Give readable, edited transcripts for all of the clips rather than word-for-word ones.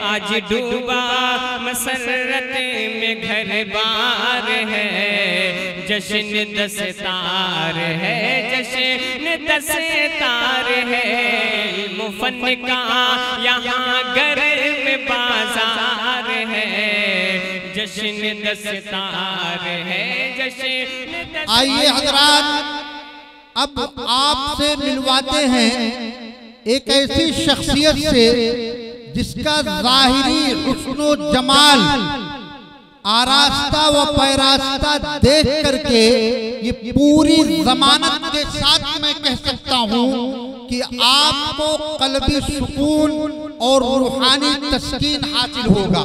आज डूबा मसरत में घर बार है, जश्न दस्तार है, जश्न दस्तार है, मुफन का यहाँ घर में बाजार है, जश्न दस्तार है, जश्न। आइए हजरात, अब आपसे मिलवाते हैं एक ऐसी शख्सियत से जिसका ज़ाहिरी हुस्नो जमाल आरास्ता व पैरास्ता देख करके ये पूरी ज़मानत के साथ मैं कह सकता हूँ कि आपको क़ल्बी सुकून और रूहानी तस्कीन हासिल होगा।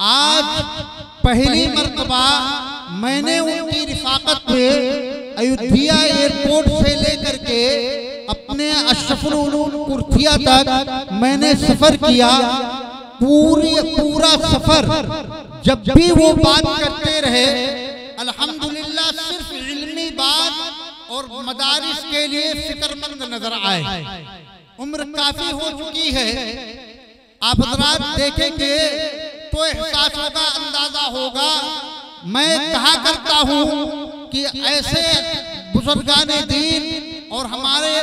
आज पहली मर्तबा मैंने उनकी रिफाकत में अयोध्या एयरपोर्ट से लेकर के अपने अशरफुल उलूम कुर्थिया तक मैंने सफर किया। पूरा सफर जब भी वो बात करते रहे, अल्हम्दुलिल्लाह सिर्फ इल्मी बात और मदारिस के लिए फिक्रमंद नजर आए। उम्र काफी हो चुकी है, आप हज़रात देखेंगे तो एहसास होगा, अंदाजा होगा। मैं कहा करता हूँ कि ऐसे बुजुर्गाने दीन और हमारे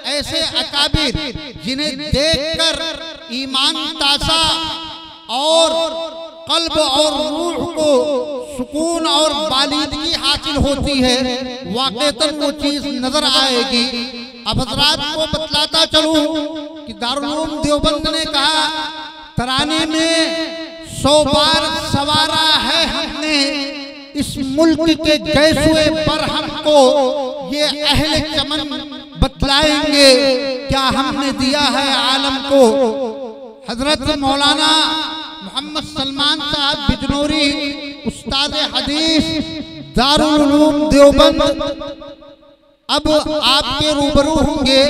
ऐसे अकाबिर जिन्हें देखकर ईमान ताज़ा और कल्ब और रूह को सुकून और बालिदगी हासिल होती है, वाक़तन वो चीज़ नजर आएगी। अब हज़रात को बतलाता चलूं कि दारुल उलूम देवबंद ने कहा, तराने में 100 बार सवारा है हमने इस मुल्क के गैसुए बरहम को, ये अहले चमन बतलाएंगे क्या हमने दिया है आलम को। हजरत मौलाना मोहम्मद सलमान साहब बिजनौरी, उस्ताद हदीस दारुल उलूम देवबंद, अब आपके रूबरू होंगे।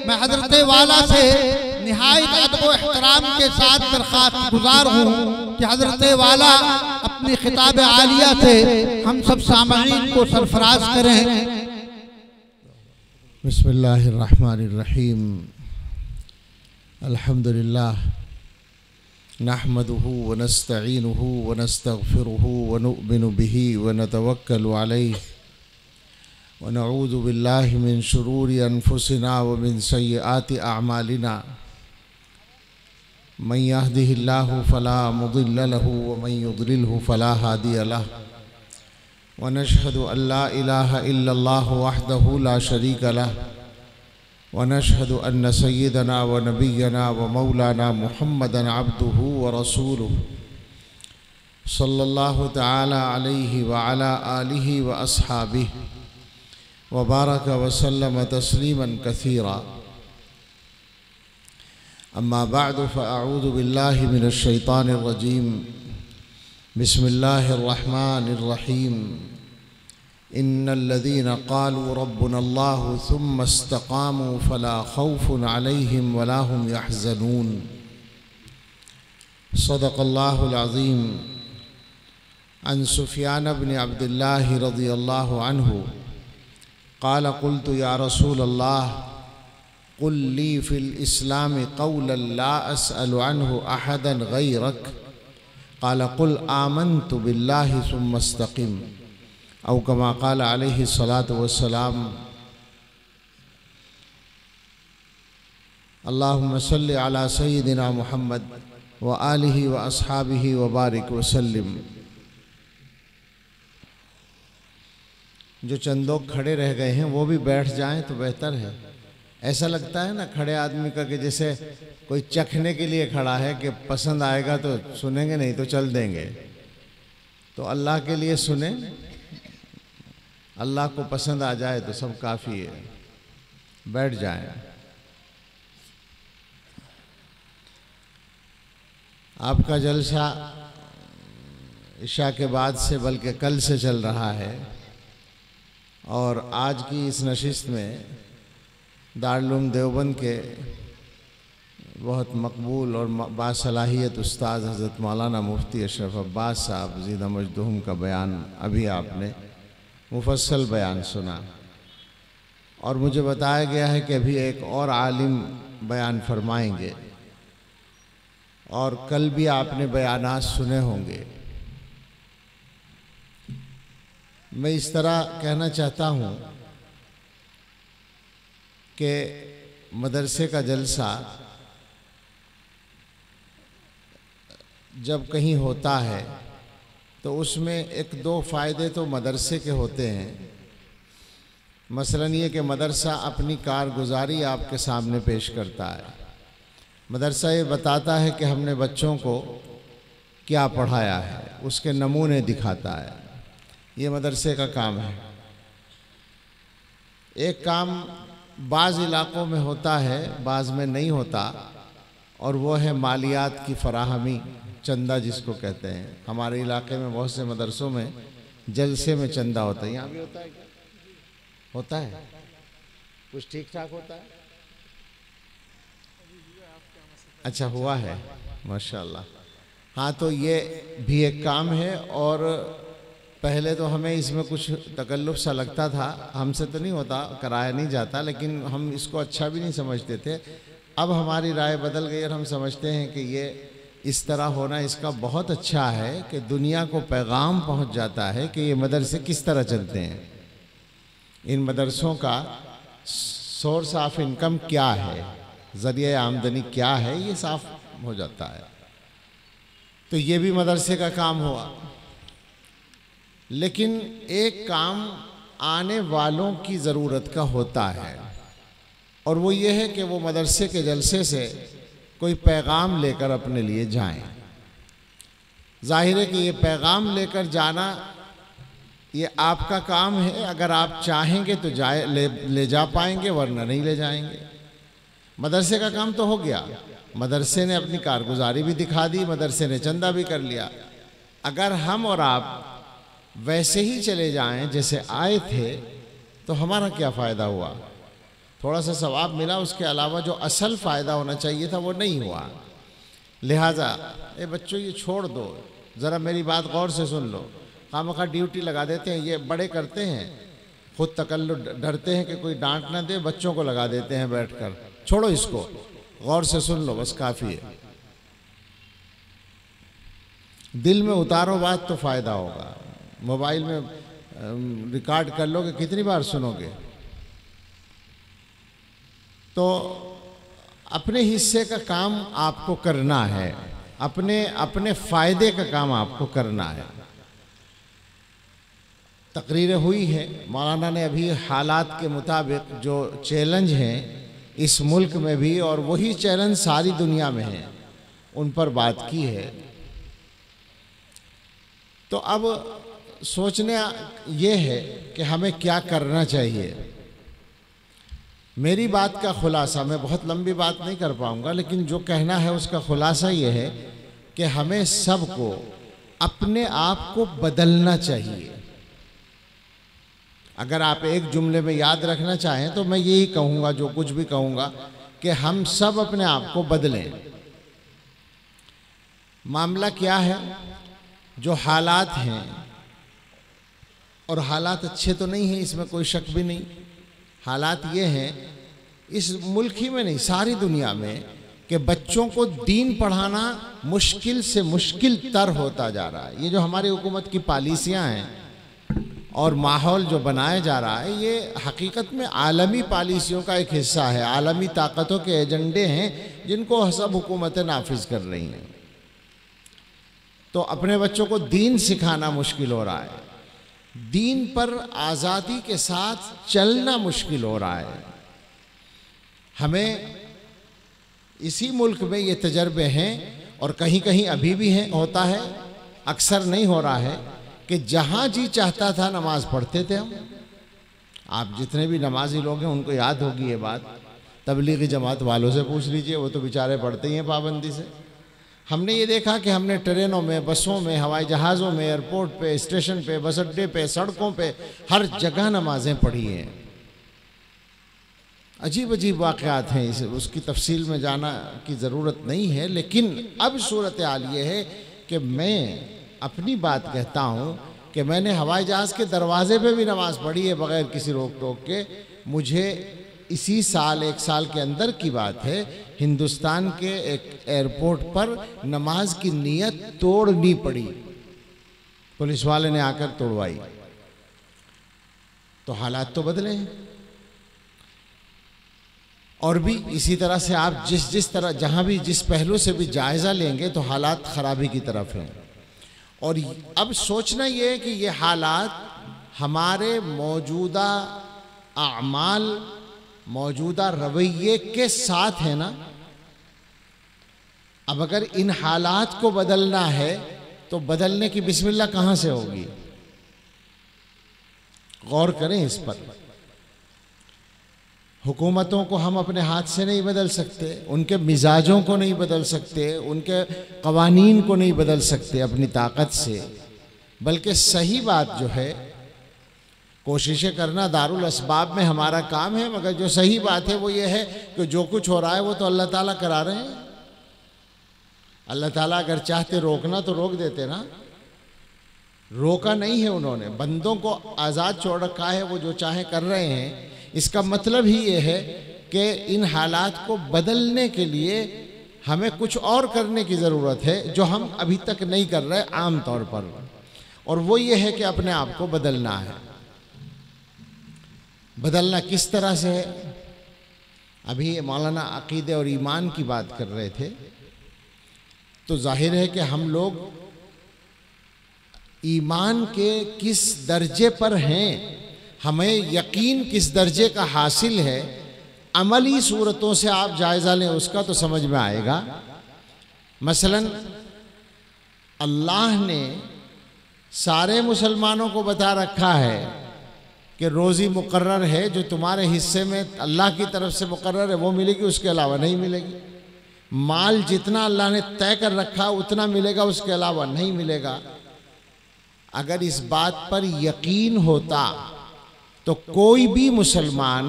मैं हजरत वाला से निहायत अदब व एहतराम के साथ दरख्वास्त गुजार हूँ कि हजरत वाला अपनी खिताब आलिया से हम सब सामईन को सरफराज करें। बिस्मिल्लाहिर्रहमानिर्रहीम, अल्हम्दुलिल्लाह नहमदुहु व नस्तईनुहु व नस्तगफिरुहु व नु'मिनु बिही व नतवक्कलु अलैहि व नऊज़ु बिल्लाहि मिन शुरूरि अनफुसिना व मिन सय्यिआति अअमालिना। मन यहदिहिल्लाहु फला मुदिल्ल लहु व मन युद्लिलहु फला हादिय लहु व नशहदु अल्ला इलाहा इल्लल्लाहु वहदहु ला शरीका लहु व नशहदु अन्न सय्यदना व नबिय्यना व मौलाना मुहम्मदन अब्दुहु व रसूलुहु सल्लल्लाहु तआला अलैहि व अला आलिहि व अस्हाबिहि व बारक व सल्लम तस्लीमन कसीरा। अम्मा बअद फ़अऊज़ु बिल्लाहि मिनश शैतानिर रजीम। बिस्मिल्लाहिर्रहमानिर्रहीम। इन्नल्लज़ीना क़ालू रब्बुनल्लाहु सुम्मा इस्तक़ामू फ़ला ख़ौफ़ुन अलैहिम वला हुम यहज़नून। सदक़ल्लाहुल अज़ीम। अन सुफ़यान इब्न अब्दिल्लाह रज़ियल्लाहु अन्हु क़ाल क़ुल्तु या रसूलल्लाह क़ुल ली फ़िल इस्लाम क़ौलन ला अस्अलु अन्हु अहदन ग़ैरक। क़ाल क़ुल आमन्तु बिल्लाहि सुम्मा इस्तक़िम। औ कमा क़ाल अलैहि सलातु वस्सलाम। अल्लाहुम्मा सल्लि अला सय्यिदिना मुहम्मद व आलिहि व अस्हाबिहि व बारिक वसल्लिम। जो चंद लोग खड़े रह गए हैं वो भी बैठ जाएं तो बेहतर है। ऐसा लगता है ना खड़े आदमी का कि जैसे कोई चखने के लिए खड़ा है कि पसंद आएगा तो सुनेंगे, नहीं तो चल देंगे। तो अल्लाह के लिए सुने, अल्लाह को पसंद आ जाए तो सब काफ़ी है। बैठ जाएं। आपका जलसा इशा के बाद से बल्कि कल से चल रहा है और आज की इस नशिस्त में दारुल उलूम देवबंद के बहुत मकबूल और बासलाहियत उस्ताद हज़रत मौलाना मुफ्ती अशरफ अब्बास साहब ज़ीदा मजदूम का बयान अभी आपने मुफस्सल बयान सुना और मुझे बताया गया है कि अभी एक और आलिम बयान फरमाएंगे। और कल भी आपने बयानात सुने होंगे। मैं इस तरह कहना चाहता हूँ कि मदरसे का जलसा जब कहीं होता है तो उसमें एक दो फ़ायदे तो मदरसे के होते हैं। मसलन ये कि मदरसा अपनी कारगुजारी आपके सामने पेश करता है। मदरसा ये बताता है कि हमने बच्चों को क्या पढ़ाया है, उसके नमूने दिखाता है। ये मदरसे का काम है। एक काम बाज़ इलाक़ों में होता है, बाज़ में नहीं होता, और वो है मालियात की फराहमी, चंदा जिसको कहते हैं। हमारे इलाके में बहुत से मदरसों में जलसे में चंदा होता है। यहाँ भी होता है क्या? होता है? कुछ ठीक ठाक होता है? अच्छा हुआ है, माशाल्लाह। हाँ, तो ये भी एक काम है। और पहले तो हमें इसमें कुछ तकल्लुफ़ सा लगता था, हमसे तो नहीं होता, कराया नहीं जाता, लेकिन हम इसको अच्छा भी नहीं समझते थे। अब हमारी राय बदल गई और हम समझते हैं कि ये इस तरह होना इसका बहुत अच्छा है कि दुनिया को पैगाम पहुंच जाता है कि ये मदरसे किस तरह चलते हैं, इन मदरसों का सोर्स ऑफ इनकम क्या है, ज़रिया आमदनी क्या है, ये साफ हो जाता है। तो ये भी मदरसे का काम हुआ। लेकिन एक काम आने वालों की ज़रूरत का होता है, और वो ये है कि वो मदरसे के जलसे से कोई पैगाम लेकर अपने लिए जाएं। जाहिर है कि ये पैगाम लेकर जाना ये आपका काम है। अगर आप चाहेंगे तो ले जा पाएंगे, वरना नहीं ले जाएंगे। मदरसे का काम तो हो गया, मदरसे ने अपनी कारगुजारी भी दिखा दी, मदरसे ने चंदा भी कर लिया। अगर हम और आप वैसे ही चले जाएं जैसे आए थे तो हमारा क्या फ़ायदा हुआ? थोड़ा सा सवाब मिला, उसके अलावा जो असल फ़ायदा होना चाहिए था वो नहीं हुआ। लिहाजा ए बच्चों, ये छोड़ दो, ज़रा मेरी बात गौर से सुन लो। खामखा ड्यूटी लगा देते हैं, ये बड़े करते हैं, खुद तकल्लुफ़ डरते हैं कि कोई डांट ना दे, बच्चों को लगा देते हैं बैठकर। छोड़ो इसको, गौर से सुन लो, बस काफ़ी है। दिल में उतारो बात तो फ़ायदा होगा। मोबाइल में रिकॉर्ड कर लोगे, कितनी बार सुनोगे? तो अपने हिस्से का काम आपको करना है, अपने फ़ायदे का काम आपको करना है। तकरीरें हुई है, मौलाना ने अभी हालात के मुताबिक जो चैलेंज हैं इस मुल्क में भी, और वही चैलेंज सारी दुनिया में है, उन पर बात की है। तो अब सोचना ये है कि हमें क्या करना चाहिए। मेरी बात का खुलासा, मैं बहुत लंबी बात नहीं कर पाऊंगा, लेकिन जो कहना है उसका खुलासा ये है कि हमें सबको अपने आप को बदलना चाहिए। अगर आप एक जुमले में याद रखना चाहें तो मैं यही कहूँगा, जो कुछ भी कहूँगा, कि हम सब अपने आप को बदलें। मामला क्या है? जो हालात हैं, और हालात अच्छे तो नहीं हैं, इसमें कोई शक भी नहीं। हालात ये हैं इस मुल्क ही में नहीं, सारी दुनिया में, कि बच्चों को दीन पढ़ाना मुश्किल से मुश्किल तर होता जा रहा है। ये जो हमारी हुकूमत की पॉलिसियाँ हैं और माहौल जो बनाया जा रहा है, ये हकीकत में आलमी पॉलिसियों का एक हिस्सा है, आलमी ताकतों के एजेंडे हैं जिनको सब हुकूमतें नाफिज कर रही हैं। तो अपने बच्चों को दीन सिखाना मुश्किल हो रहा है, दीन पर आज़ादी के साथ चलना मुश्किल हो रहा है। हमें इसी मुल्क में ये तजर्बे हैं, और कहीं कहीं अभी भी हैं, होता है, अक्सर नहीं हो रहा है, कि जहाँ जी चाहता था नमाज पढ़ते थे हम। आप जितने भी नमाजी लोग हैं उनको याद होगी ये बात, तबलीगी जमात वालों से पूछ लीजिए, वो तो बेचारे पढ़ते ही हैं पाबंदी से। हमने ये देखा कि हमने ट्रेनों में, बसों में, हवाई जहाज़ों में, एयरपोर्ट पे, स्टेशन पे, बस अड्डे पे, सड़कों पे, हर जगह नमाजें पढ़ी हैं। अजीब अजीब वाक़यात हैं, उसकी तफसील में जाना की ज़रूरत नहीं है। लेकिन अब सूरत हाल ये है कि मैं अपनी बात कहता हूँ कि मैंने हवाई जहाज़ के दरवाजे पे भी नमाज़ पढ़ी है बग़ैर किसी रोक टोक के। मुझे इसी साल, एक साल के अंदर की बात है, हिंदुस्तान के एक एयरपोर्ट पर नमाज की नीयत तोड़नी पड़ी, पुलिस वाले ने आकर तोड़वाई। तो हालात तो बदले हैं। और भी इसी तरह से आप जिस तरह जहां भी जिस पहलू से भी जायजा लेंगे तो हालात खराबी की तरफ हैं। और अब सोचना यह है कि ये हालात हमारे मौजूदा आमाल, मौजूदा रवैये के साथ है ना। अब अगर इन हालात को बदलना है तो बदलने की बिस्मिल्लाह कहां से होगी? गौर करें इस पर। हुकूमतों को हम अपने हाथ से नहीं बदल सकते, उनके मिजाजों को नहीं बदल सकते, उनके कवानीन को नहीं बदल सकते अपनी ताकत से, बल्कि सही बात जो है कोशिशें करना दारुल असबाब में हमारा काम है। मगर जो सही बात है वो ये है कि जो कुछ हो रहा है वो तो अल्लाह ताला करा रहे हैं। अल्लाह ताला अगर चाहते रोकना तो रोक देते ना, रोका नहीं है उन्होंने, बंदों को आज़ाद छोड़ रखा है, वो जो चाहे कर रहे हैं। इसका मतलब ही ये है कि इन हालात को बदलने के लिए हमें कुछ और करने की ज़रूरत है जो हम अभी तक नहीं कर रहे आम तौर पर, और वो ये है कि अपने आप को बदलना है। बदलना किस तरह से है? अभी मौलाना अकीदे और ईमान की बात कर रहे थे, तो जाहिर है कि हम लोग ईमान के किस दर्जे पर हैं, हमें यकीन किस दर्जे का हासिल है, अमली सूरतों से आप जायज़ा लें उसका तो समझ में आएगा। मसलन अल्लाह ने सारे मुसलमानों को बता रखा है कि रोज़ी मुकर्रर है, जो तुम्हारे हिस्से में अल्लाह की तरफ से मुकर्रर है वो मिलेगी, उसके अलावा नहीं मिलेगी। माल जितना अल्लाह ने तय कर रखा उतना मिलेगा, उसके अलावा नहीं मिलेगा। अगर इस बात पर यकीन होता तो कोई भी मुसलमान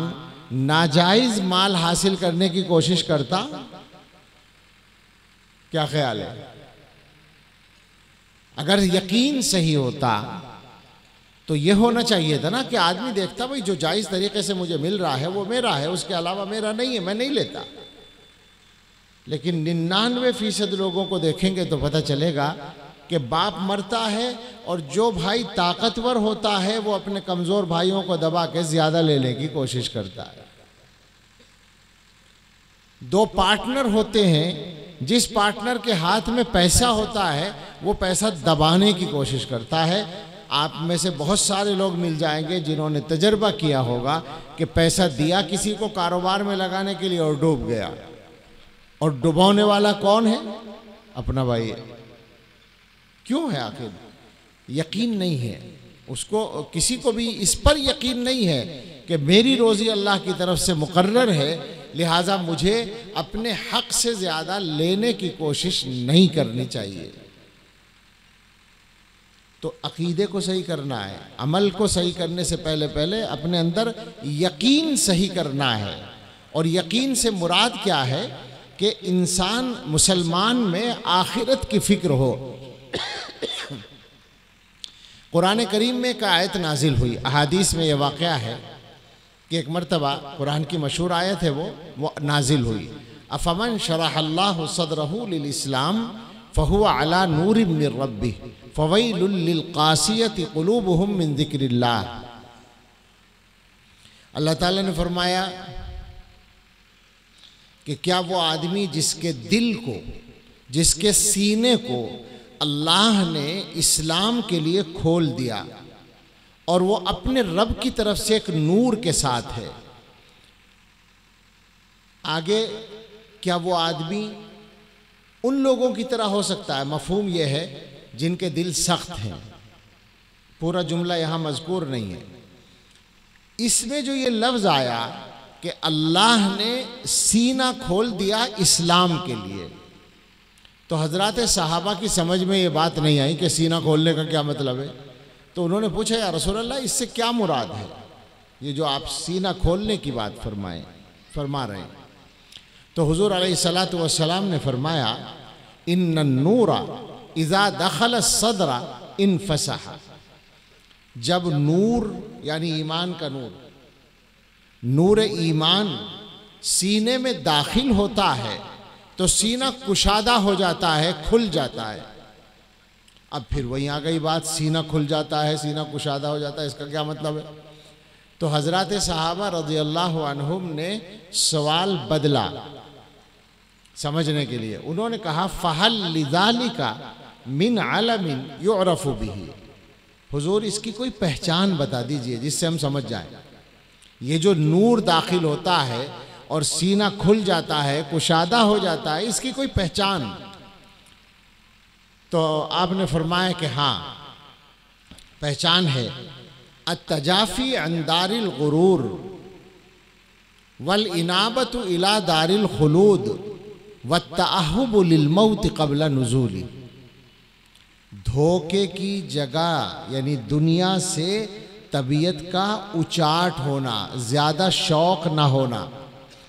नाजायज माल हासिल करने की कोशिश करता? क्या ख्याल है? अगर यकीन सही होता तो यह होना चाहिए था ना कि आदमी देखता भाई जो जायज तरीके से मुझे मिल रहा है वो मेरा है, उसके अलावा मेरा नहीं है, मैं नहीं लेता। लेकिन 99% लोगों को देखेंगे तो पता चलेगा कि बाप मरता है और जो भाई ताकतवर होता है वो अपने कमजोर भाइयों को दबा के ज्यादा लेने की कोशिश करता है। दो पार्टनर होते हैं, जिस पार्टनर के हाथ में पैसा होता है वो पैसा दबाने की कोशिश करता है। आप में से बहुत सारे लोग मिल जाएंगे जिन्होंने तजर्बा किया होगा कि पैसा दिया किसी को कारोबार में लगाने के लिए और डूब गया, और डुबाने वाला कौन है? अपना भाई है। क्यों है? आखिर यकीन नहीं है उसको, किसी को भी इस पर यकीन नहीं है कि मेरी रोजी अल्लाह की तरफ से मुकर्रर है, लिहाजा मुझे अपने हक से ज्यादा लेने की कोशिश नहीं करनी चाहिए। तो अकीदे को सही करना है, अमल को सही करने से पहले अपने अंदर यकीन सही करना है। और यकीन से मुराद क्या है कि इंसान मुसलमान में आखिरत की फिक्र हो। कुरान करीम में एक आयत नाजिल हुई, अहादीस में यह वाक़या है कि एक मरतबा कुरान की मशहूर आयत है वो नाजिल हुई, अफमन शरहल्लाहु सदरहु लिल इस्लाम फहुवा अला नूरिम मिर रब्बिह फवैलुल लिल कासियति कुलूबुहुम मिन ज़िक्रिल्लाह। अल्लाह ताला ने फरमाया कि क्या वो आदमी जिसके दिल को, जिसके सीने को अल्लाह ने इस्लाम के लिए खोल दिया और वो अपने रब की तरफ से एक नूर के साथ है, आगे क्या वो आदमी उन लोगों की तरह हो सकता है? मफहूम यह है जिनके दिल सख्त हैं। पूरा जुमला यहां मज़कूर नहीं है। इसमें जो ये लफ्ज़ आया कि अल्लाह ने सीना खोल दिया इस्लाम के लिए, तो हजरत सहाबा की समझ में ये बात नहीं आई कि सीना खोलने का क्या मतलब है। तो उन्होंने पूछा, या रसूल अल्लाह इससे क्या मुराद है, ये जो आप सीना खोलने की बात फरमा रहे हैं? तो हुजूर अलैहिस्सलातु वस्सलाम ने फरमाया, इन्नन नूरा इज़ा दखल सदरा इनफसहा। जब नूर यानी ईमान का नूर, नूर ईमान सीने में दाखिल होता है तो सीना कुशादा हो जाता है, खुल जाता है। अब फिर वहीं आ गई बात, सीना खुल जाता है, सीना कुशादा हो जाता है, इसका क्या मतलब है? तो हजरत सहाबा रज़ियल्लाहु अन्हुम ने सवाल बदला समझने के लिए। उन्होंने कहा फ़हल लिज़ालिका मिन अलमिन युअरफ़ु बिही, हुजूर इसकी कोई पहचान बता दीजिए जिससे हम समझ जाएं। ये जो नूर दाखिल होता है और सीना खुल जाता है, कुशादा हो जाता है, इसकी कोई पहचान? तो आपने फरमाया कि हाँ पहचान है, अत्तजाफी अन दारिल गुरूर वल इनाबतु इला दारिल खुलूद वत्तअहुब लिल मौत क़ब्ल नुज़ूली। धोखे की जगह यानी दुनिया से तबीयत का उचाट होना, ज़्यादा शौक ना होना,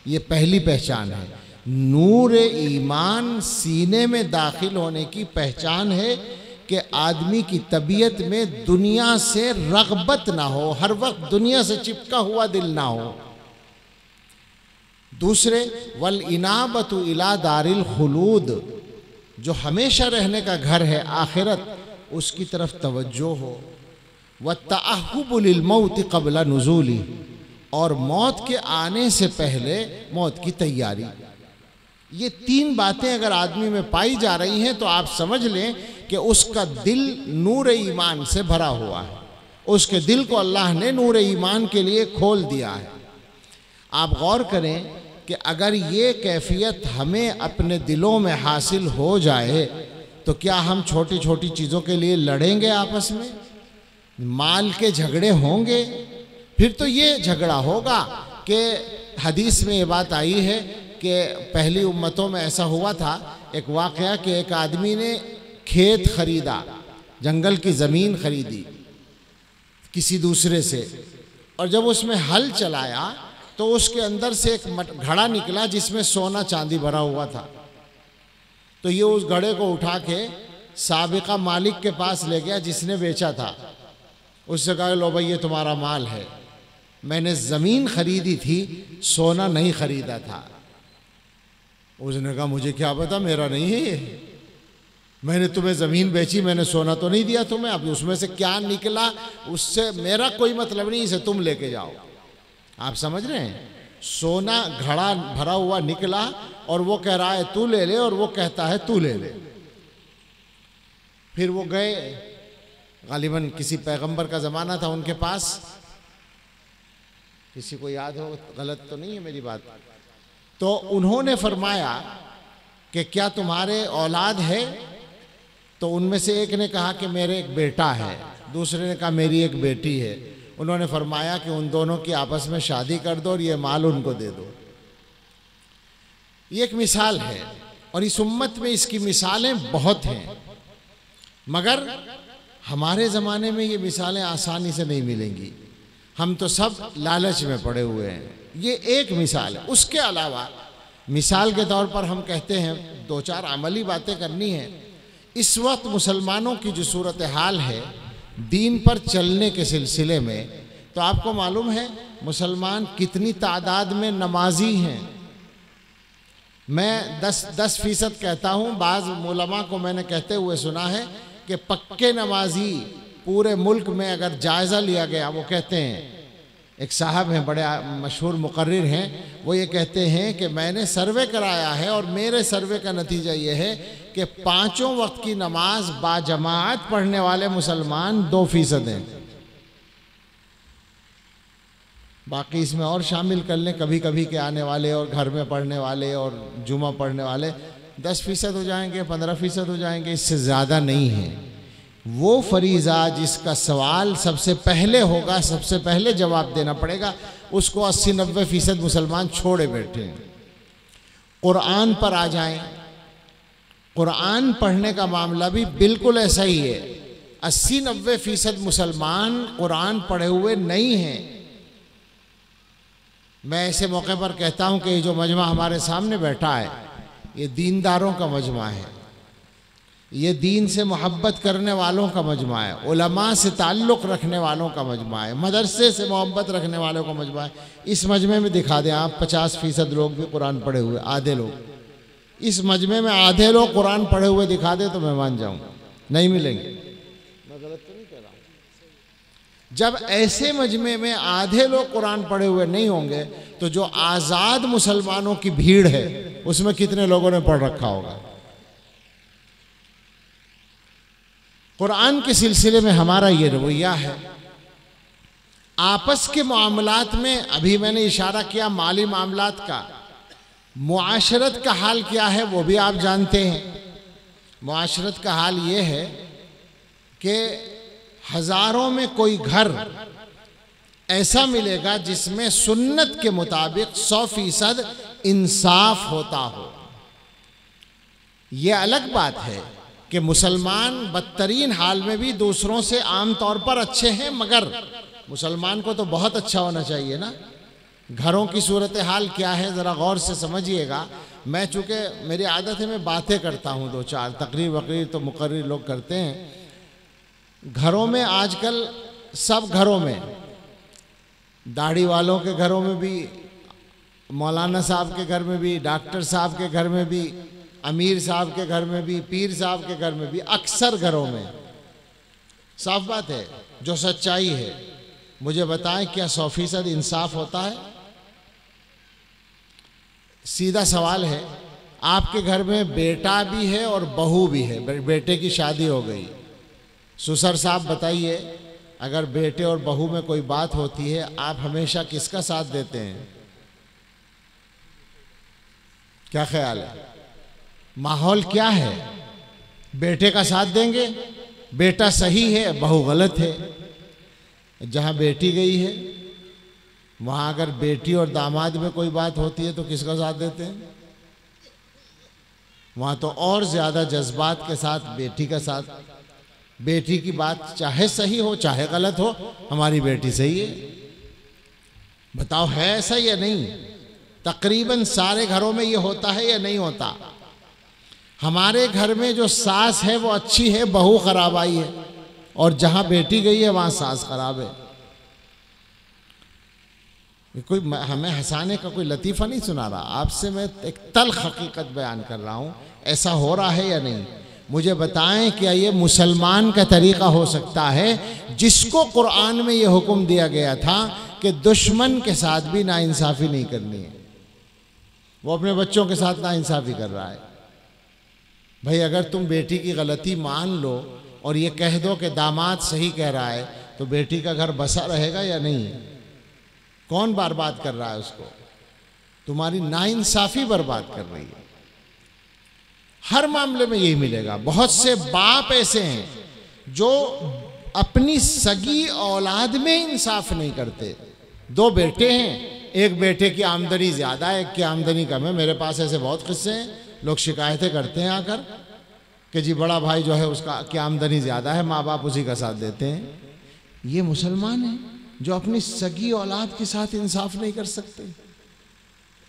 ये पहली पहचान है। नूर ईमान सीने में दाखिल होने की पहचान है कि आदमी की तबीयत में दुनिया से रग़बत ना हो, हर वक्त दुनिया से चिपका हुआ दिल ना हो। दूसरे वल इनाबतु इला दारिल खुलूद, जो हमेशा रहने का घर है आखिरत, उसकी तरफ तवज्जो हो। वत्तअहुब लिल मौत क़ब्ल नुज़ूली, और मौत के आने से पहले मौत की तैयारी। ये तीन बातें अगर आदमी में पाई जा रही हैं तो आप समझ लें कि उसका दिल नूर ईमान से भरा हुआ है, उसके दिल को अल्लाह ने नूर ईमान के लिए खोल दिया है। आप गौर करें कि अगर ये कैफियत हमें अपने दिलों में हासिल हो जाए तो क्या हम छोटी छोटी चीज़ों के लिए लड़ेंगे आपस में, माल के झगड़े होंगे? फिर तो ये झगड़ा होगा कि हदीस में ये बात आई है कि पहली उम्मतों में ऐसा हुआ था, एक वाक़या कि एक आदमी ने खेत खरीदा, जंगल की ज़मीन खरीदी किसी दूसरे से, और जब उसमें हल चलाया तो उसके अंदर से एक घड़ा निकला जिसमें सोना चांदी भरा हुआ था। तो ये उस घड़े को उठा के साबिका मालिक के पास ले गया जिसने बेचा था। उससे कहा लो भाई ये तुम्हारा माल है, मैंने ज़मीन खरीदी थी, सोना नहीं खरीदा था। उसने कहा मुझे क्या पता, मेरा नहीं है ये, मैंने तुम्हें ज़मीन बेची, मैंने सोना तो नहीं दिया तुम्हें। अब उसमें से क्या निकला उससे मेरा कोई मतलब नहीं, इसे तुम लेके जाओ। आप समझ रहे हैं? सोना घड़ा भरा हुआ निकला और वो कह रहा है तू ले ले, और वो कहता है तू ले ले। फिर वो गए, गालिबन किसी पैगंबर का ज़माना था उनके पास, किसी को याद हो, गलत तो नहीं है मेरी बात। तो उन्होंने फरमाया कि क्या तुम्हारे औलाद है? तो उनमें से एक ने कहा कि मेरे एक बेटा है, दूसरे ने कहा मेरी एक बेटी है। उन्होंने फरमाया कि उन दोनों की आपस में शादी कर दो और ये माल उनको दे दो। ये एक मिसाल है, और इस उम्मत में इसकी मिसालें बहुत हैं, मगर हमारे ज़माने में ये मिसालें आसानी से नहीं मिलेंगी। हम तो सब लालच में पड़े हुए हैं। ये एक मिसाल है। उसके अलावा मिसाल के तौर पर हम कहते हैं दो चार अमली बातें करनी है। इस वक्त मुसलमानों की जो सूरत हाल है दीन पर चलने के सिलसिले में, तो आपको मालूम है मुसलमान कितनी तादाद में नमाजी हैं। मैं 10% कहता हूँ, बाज़ उलमा को मैंने कहते हुए सुना है कि पक्के नमाजी पूरे मुल्क में अगर जायज़ा लिया गया, वो कहते हैं, एक साहब हैं बड़े मशहूर मुकर्रिर हैं, वो ये कहते हैं कि मैंने सर्वे कराया है और मेरे सर्वे का नतीजा ये है कि 5 वक्त की नमाज बाजमात पढ़ने वाले मुसलमान 2% हैं। बाकी इसमें और शामिल कर लें, कभी कभी के आने वाले और घर में पढ़ने वाले और जुमा पढ़ने वाले 10% हो जाएंगे, 15% हो जाएंगे, इससे ज़्यादा नहीं है। वो फरीज़ा जिसका सवाल सबसे पहले होगा, सबसे पहले जवाब देना पड़ेगा, उसको 80-90% मुसलमान छोड़े बैठे हैं। कुरान पर आ जाएं, कुरान पढ़ने का मामला भी बिल्कुल ऐसा ही है। 80-90% मुसलमान कुरान पढ़े हुए नहीं हैं। मैं ऐसे मौके पर कहता हूं कि ये जो मजमा हमारे सामने बैठा है ये दीनदारों का मजमा है। ये दीन से मोहब्बत करने वालों का मजमा है, उलमा से ताल्लुक़ रखने वालों का मजमा है, मदरसे से मोहब्बत रखने वालों का मजमा है। इस मजमे में दिखा दें आप 50% लोग भी कुरान पढ़े हुए, आधे लोग, इस मजमे में आधे लोग कुरान पढ़े हुए दिखा दें तो मैं मान जाऊँ, नहीं मिलेंगे। मैं गलत तो नहीं कह रहा हूँ। जब ऐसे मजमे में आधे लोग कुरान पढ़े हुए नहीं होंगे तो जो आज़ाद मुसलमानों की भीड़ है उसमें कितने लोगों ने पढ़ रखा होगा। कुरान के सिलसिले में हमारा ये रवैया है। आपस के मामलात में, अभी मैंने इशारा किया माली मामलात का, मुआशरत का हाल क्या है वो भी आप जानते हैं। मुआशरत का हाल ये है कि हजारों में कोई घर ऐसा मिलेगा जिसमें सुन्नत के मुताबिक 100% इंसाफ होता हो। ये अलग बात है कि मुसलमान बदतरीन हाल में भी दूसरों से आम तौर पर अच्छे हैं, मगर मुसलमान को तो बहुत अच्छा होना चाहिए ना। घरों की सूरत हाल क्या है ज़रा गौर से समझिएगा। मैं चूँकि मेरी आदत है मैं बातें करता हूँ, 2-4 तकरीर वकरीर तो मुकर्रिर लोग करते हैं। घरों में आजकल सब घरों में, दाढ़ी वालों के घरों में भी, मौलाना साहब के घर में भी, डॉक्टर साहब के घर में भी, अमीर साहब के घर में भी, पीर साहब के घर में भी, अक्सर घरों में, साफ बात है जो सच्चाई है, मुझे बताएं क्या 100% इंसाफ होता है? सीधा सवाल है। आपके घर में बेटा भी है और बहू भी है, बेटे की शादी हो गई, सुसर साहब बताइए, अगर बेटे और बहू में कोई बात होती है आप हमेशा किसका साथ देते हैं? क्या ख्याल है? माहौल क्या है? बेटे का साथ देंगे, बेटा सही है बहू गलत है। जहां बेटी गई है वहां अगर बेटी और दामाद में कोई बात होती है तो किसका साथ देते हैं? वहां तो और ज्यादा जज्बात के साथ बेटी का साथ। बेटी की बात चाहे सही हो चाहे गलत हो, हमारी बेटी सही है। बताओ है ऐसा या नहीं? तकरीबन सारे घरों में ये होता है या नहीं होता? हमारे घर में जो सास है वो अच्छी है, बहू खराब आई है, और जहां बेटी गई है वहां सास खराब है। कोई हमें हंसाने का कोई लतीफ़ा नहीं सुना रहा, आपसे मैं एक तल्ख हकीकत बयान कर रहा हूं। ऐसा हो रहा है या नहीं? मुझे बताएं क्या ये मुसलमान का तरीका हो सकता है जिसको कुरान में ये हुक्म दिया गया था कि दुश्मन के साथ भी नाइंसाफ़ी नहीं करनी है, वो अपने बच्चों के साथ नाइंसाफ़ी कर रहा है। भाई अगर तुम बेटी की गलती मान लो और ये कह दो कि दामाद सही कह रहा है तो बेटी का घर बसा रहेगा या नहीं? कौन बर्बाद कर रहा है उसको? तुम्हारी नाइंसाफ़ी बर्बाद कर रही है। हर मामले में यही मिलेगा। बहुत से बाप ऐसे हैं जो अपनी सगी औलाद में इंसाफ नहीं करते। 2 बेटे हैं, एक बेटे की आमदनी ज़्यादा है, एक की आमदनी कम है। मेरे पास ऐसे बहुत किस्से हैं, लोग शिकायतें करते हैं आकर कि जी बड़ा भाई जो है उसका की आमदनी ज़्यादा है, माँ बाप उसी का साथ देते हैं। ये मुसलमान हैं जो अपनी सगी औलाद के साथ इंसाफ नहीं कर सकते।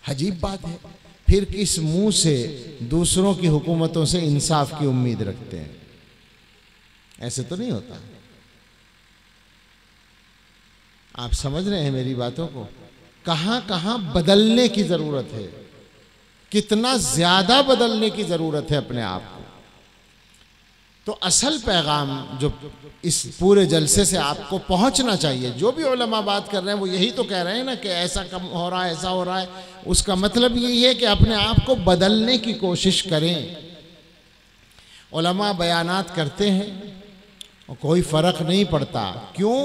अजीब बात है। फिर किस मुंह से दूसरों की हुकूमतों से इंसाफ की उम्मीद रखते हैं? ऐसे तो नहीं होता। आप समझ रहे हैं मेरी बातों को? कहां कहां बदलने की जरूरत है, कितना ज्यादा बदलने की जरूरत है अपने आप को। तो असल पैगाम जो इस पूरे जलसे से आपको पहुंचना चाहिए, जो भी उलमा बात कर रहे हैं वो यही तो कह रहे हैं ना कि ऐसा कम हो रहा है, ऐसा हो रहा है। उसका मतलब यही है कि अपने आप को बदलने की कोशिश करें। उलमा बयानात करते हैं और कोई फ़र्क नहीं पड़ता। क्यों?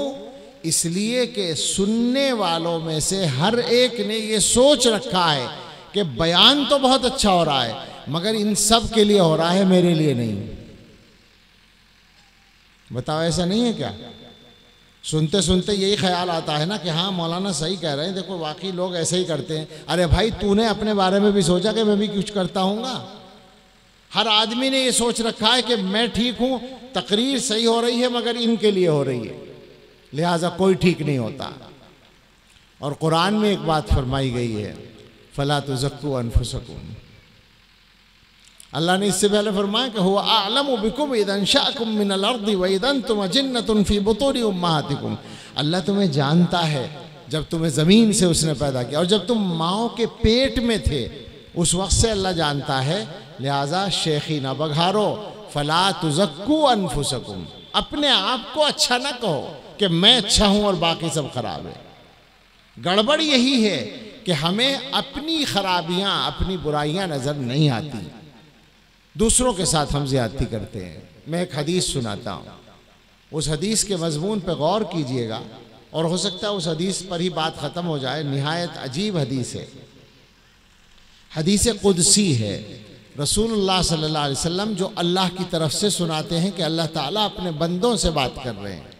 इसलिए कि सुनने वालों में से हर एक ने ये सोच रखा है कि बयान तो बहुत अच्छा हो रहा है मगर इन सब के लिए हो रहा है, मेरे लिए नहीं। बताओ ऐसा नहीं है क्या? सुनते सुनते यही ख्याल आता है ना कि हाँ मौलाना सही कह रहे हैं, देखो वाकई लोग ऐसे ही करते हैं। अरे भाई तूने अपने बारे में भी सोचा कि मैं भी कुछ करता हूँगा? हर आदमी ने ये सोच रखा है कि मैं ठीक हूँ, तकरीर सही हो रही है मगर इनके लिए हो रही है, लिहाजा कोई ठीक नहीं होता। और कुरान में एक बात फरमाई गई है, फला तुज़क्कू अनफुसकुम, अल्लाह ने इससे पहले फरमाया कि हुवा अअलमु बिकुम इज़ अंशअकुम मिनल अर्दि व इज़ अंतुम अजिन्नतुन फी बुतूनि उम्महातिकुम। अल्लाह तुम्हें जानता है जब तुम्हें ज़मीन से उसने पैदा किया और जब तुम माओ के पेट में थे उस वक्त से अल्लाह जानता है। लिहाजा शेखी ना बघारो, फला तुज़क्कू अनफुसकुम, अपने आप को अच्छा ना कहो कि मैं अच्छा हूँ और बाकी सब खराब है। गड़बड़ यही है कि हमें अपनी खराबियाँ, अपनी बुराइयाँ नज़र नहीं आती, दूसरों के साथ हम ज़्यादती करते हैं। मैं एक हदीस सुनाता हूँ, उस हदीस के मजमून पर गौर कीजिएगा और हो सकता है उस हदीस पर ही बात ख़त्म हो जाए। निहायत अजीब हदीस है, हदीस कुदसी है। रसूलुल्लाह सल्लल्लाहु अलैहि वसल्लम जो अल्लाह की तरफ से सुनाते हैं कि अल्लाह ताला अपने बंदों से बात कर रहे हैं।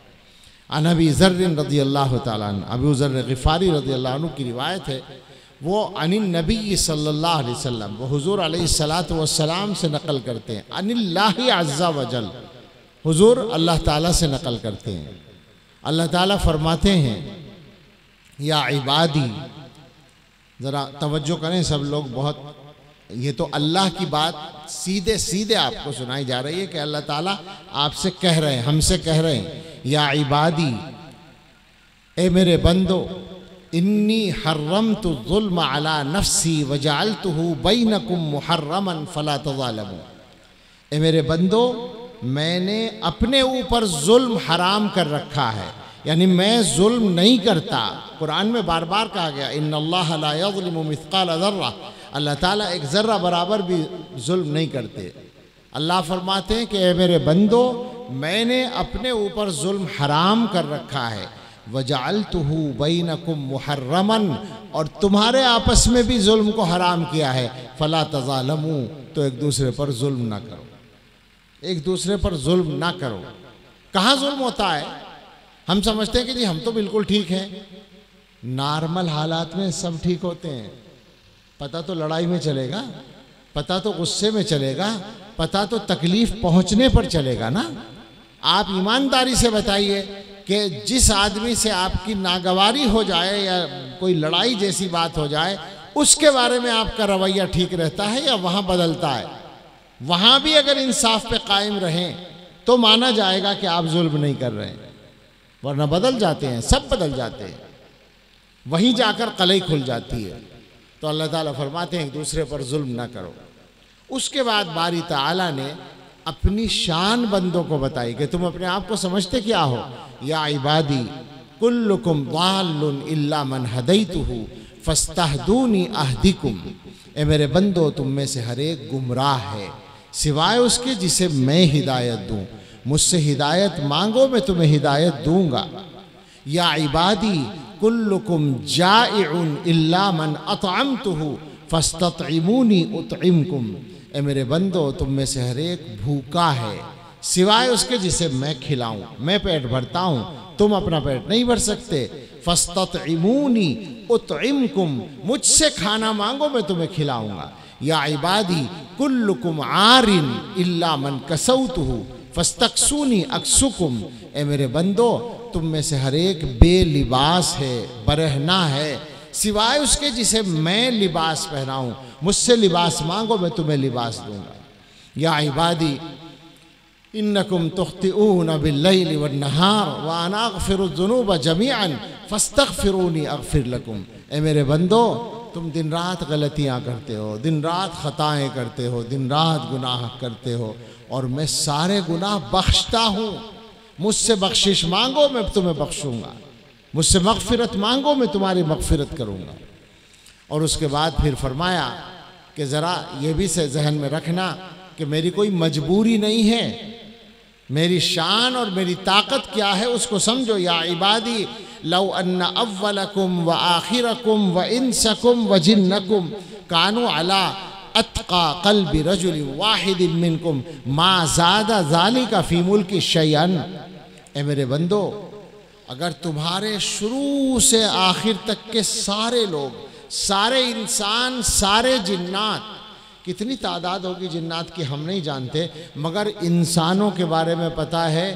अन अबी ज़र्र रज़ियल्लाहु ताला अन्हु, अबू ज़र्र ग़िफ़ारी रज़ियल्लाहु अन्हु की रिवायत है। वो अनिन नबी सल्लल्लाहु अलैहि वसल्लम, वो हुज़ूर अलैहिस्सलातु वस्सलाम से नकल करते हैं। अनिल्लाहि अज़्ज़ा वजल, हुज़ूर अल्लाह ताला से नकल करते हैं। अल्लाह ताला फरमाते हैं, या इबादी, ज़रा तवज्जो करें सब लोग, बहुत ये तो अल्लाह की बात सीधे सीधे आपको सुनाई जा रही है कि अल्लाह ताला आपसे कह रहे हैं, हमसे कह रहे हैं, या इबादी, ए मेरे बंदो, इन्नी हर्रमतु ज़ुल्म अला नफ्सी वजअलतुहु बैनकुम मुहर्रमन फला तज़ालमू। ए मेरे बंदो, मैंने अपने ऊपर जुल्म हराम कर रखा है, यानी मैं जुल्म नहीं करता। कुरान में बार बार कहा गया, इन्नल्लाह ला यज़लिमु मिस्क़ाल ज़र्रा, अल्लाह ताला एक ज़र्रा बराबर भी जुल्म नहीं करते। अल्लाह फरमाते हैं कि ए मेरे बंदो, मैंने अपने ऊपर जुल्म हराम कर रखा है, वजअलतुहु बैनकुम मुहर्रमन, और तुम्हारे आपस में भी जुल्म को हराम किया है, फला तज़ालमू, तो एक दूसरे पर जुल्म ना करो, एक दूसरे पर जुल्म ना करो। कहाँ जुल्म होता है? हम समझते हैं कि जी हम तो बिल्कुल ठीक हैं, नॉर्मल हालात में सब ठीक होते हैं। पता तो लड़ाई में चलेगा, पता तो गुस्से में चलेगा, पता तो तकलीफ पहुंचने पर चलेगा ना। आप ईमानदारी से बताइए कि जिस आदमी से आपकी नागवारी हो जाए या कोई लड़ाई जैसी बात हो जाए, उसके बारे में आपका रवैया ठीक रहता है या वहाँ बदलता है? वहाँ भी अगर इंसाफ पे कायम रहें तो माना जाएगा कि आप जुल्म नहीं कर रहे हैं, वरना बदल जाते हैं, सब बदल जाते हैं, वहीं जाकर कलई खुल जाती है। तो अल्लाह ताला फरमाते हैं एक दूसरे पर जुल्म ना करो। उसके बाद बारी ताला ने अपनी शान बंदों को बताई कि तुम अपने आप को समझते क्या हो। या इबादी कुल्लुकुम दाल्लुन इल्ला मन हदैतुहु फस्तहदूनी अहदिकुम, ए मेरे बंदो, तुम में से हर एक गुमराह है सिवाय उसके जिसे मैं हिदायत दूं। मुझसे हिदायत मांगो, मैं तुम्हें हिदायत दूंगा। या इबादी कुल्लुकुम जाइउन इल्ला मन अतअमतुहु फस्ततइमूनी उतइमकुम, ए मेरे बंदो, तुम में से हर एक भूखा है सिवाय उसके जिसे मैं खिलाऊं। मैं पेट भरता हूं, तुम अपना पेट नहीं भर सकते। फस्ततइमूनी उतइमकुम, मुझसे खाना मांगो, मैं तुम्हें खिलाऊंगा। या इबादी कुल्लुकुम आरिन इल्ला मन कसौतुहु फस्तक्सूनी अक्सुकुम, ए मेरे बंदो, तुम में से हर एक बेलिबास है, बरहना है सिवाय उसके जिसे मैं लिबास पहनाऊं। मुझसे लिबास मांगो, मैं तुम्हें लिबास दूंगा। या इबादी इन्नकुम तुख्तिऊन बिल्लैलि वन्नहार व अना अग़फिरुज़्ज़ुनूब जमीअन फस्तग़फिरूनी अग़फिर लकुम, ए मेरे बंदो, तुम दिन रात गलतियां करते हो, दिन रात खताएं करते हो, दिन रात गुनाह करते हो, और मैं सारे गुनाह बख्शता हूँ। मुझसे बख्शिश मांगो, मैं तुम्हें बख्शूंगा। मुझसे मग़फ़िरत मांगो, मैं तुम्हारी मग़फ़िरत करूँगा। और उसके बाद फिर फरमाया कि ज़रा ये भी से जहन में रखना कि मेरी कोई मजबूरी नहीं है, मेरी शान और मेरी ताकत क्या है उसको समझो। या इबादी लौ अन्ना अव्वलकुम व आखिरकुम व इंसकुम व जिन्नकुम कानू अला अत्का क़ल्बि रजुलिन वाहिदिन मिनकुम मा ज़ादा ज़ालिका फ़ी मुल्की शैअन, ए मेरे बंदो, अगर तुम्हारे शुरू से आखिर तक के सारे लोग, सारे इंसान, सारे जिन्नात, कितनी तादाद होगी जिन्नात की हम नहीं जानते, मगर इंसानों के बारे में पता है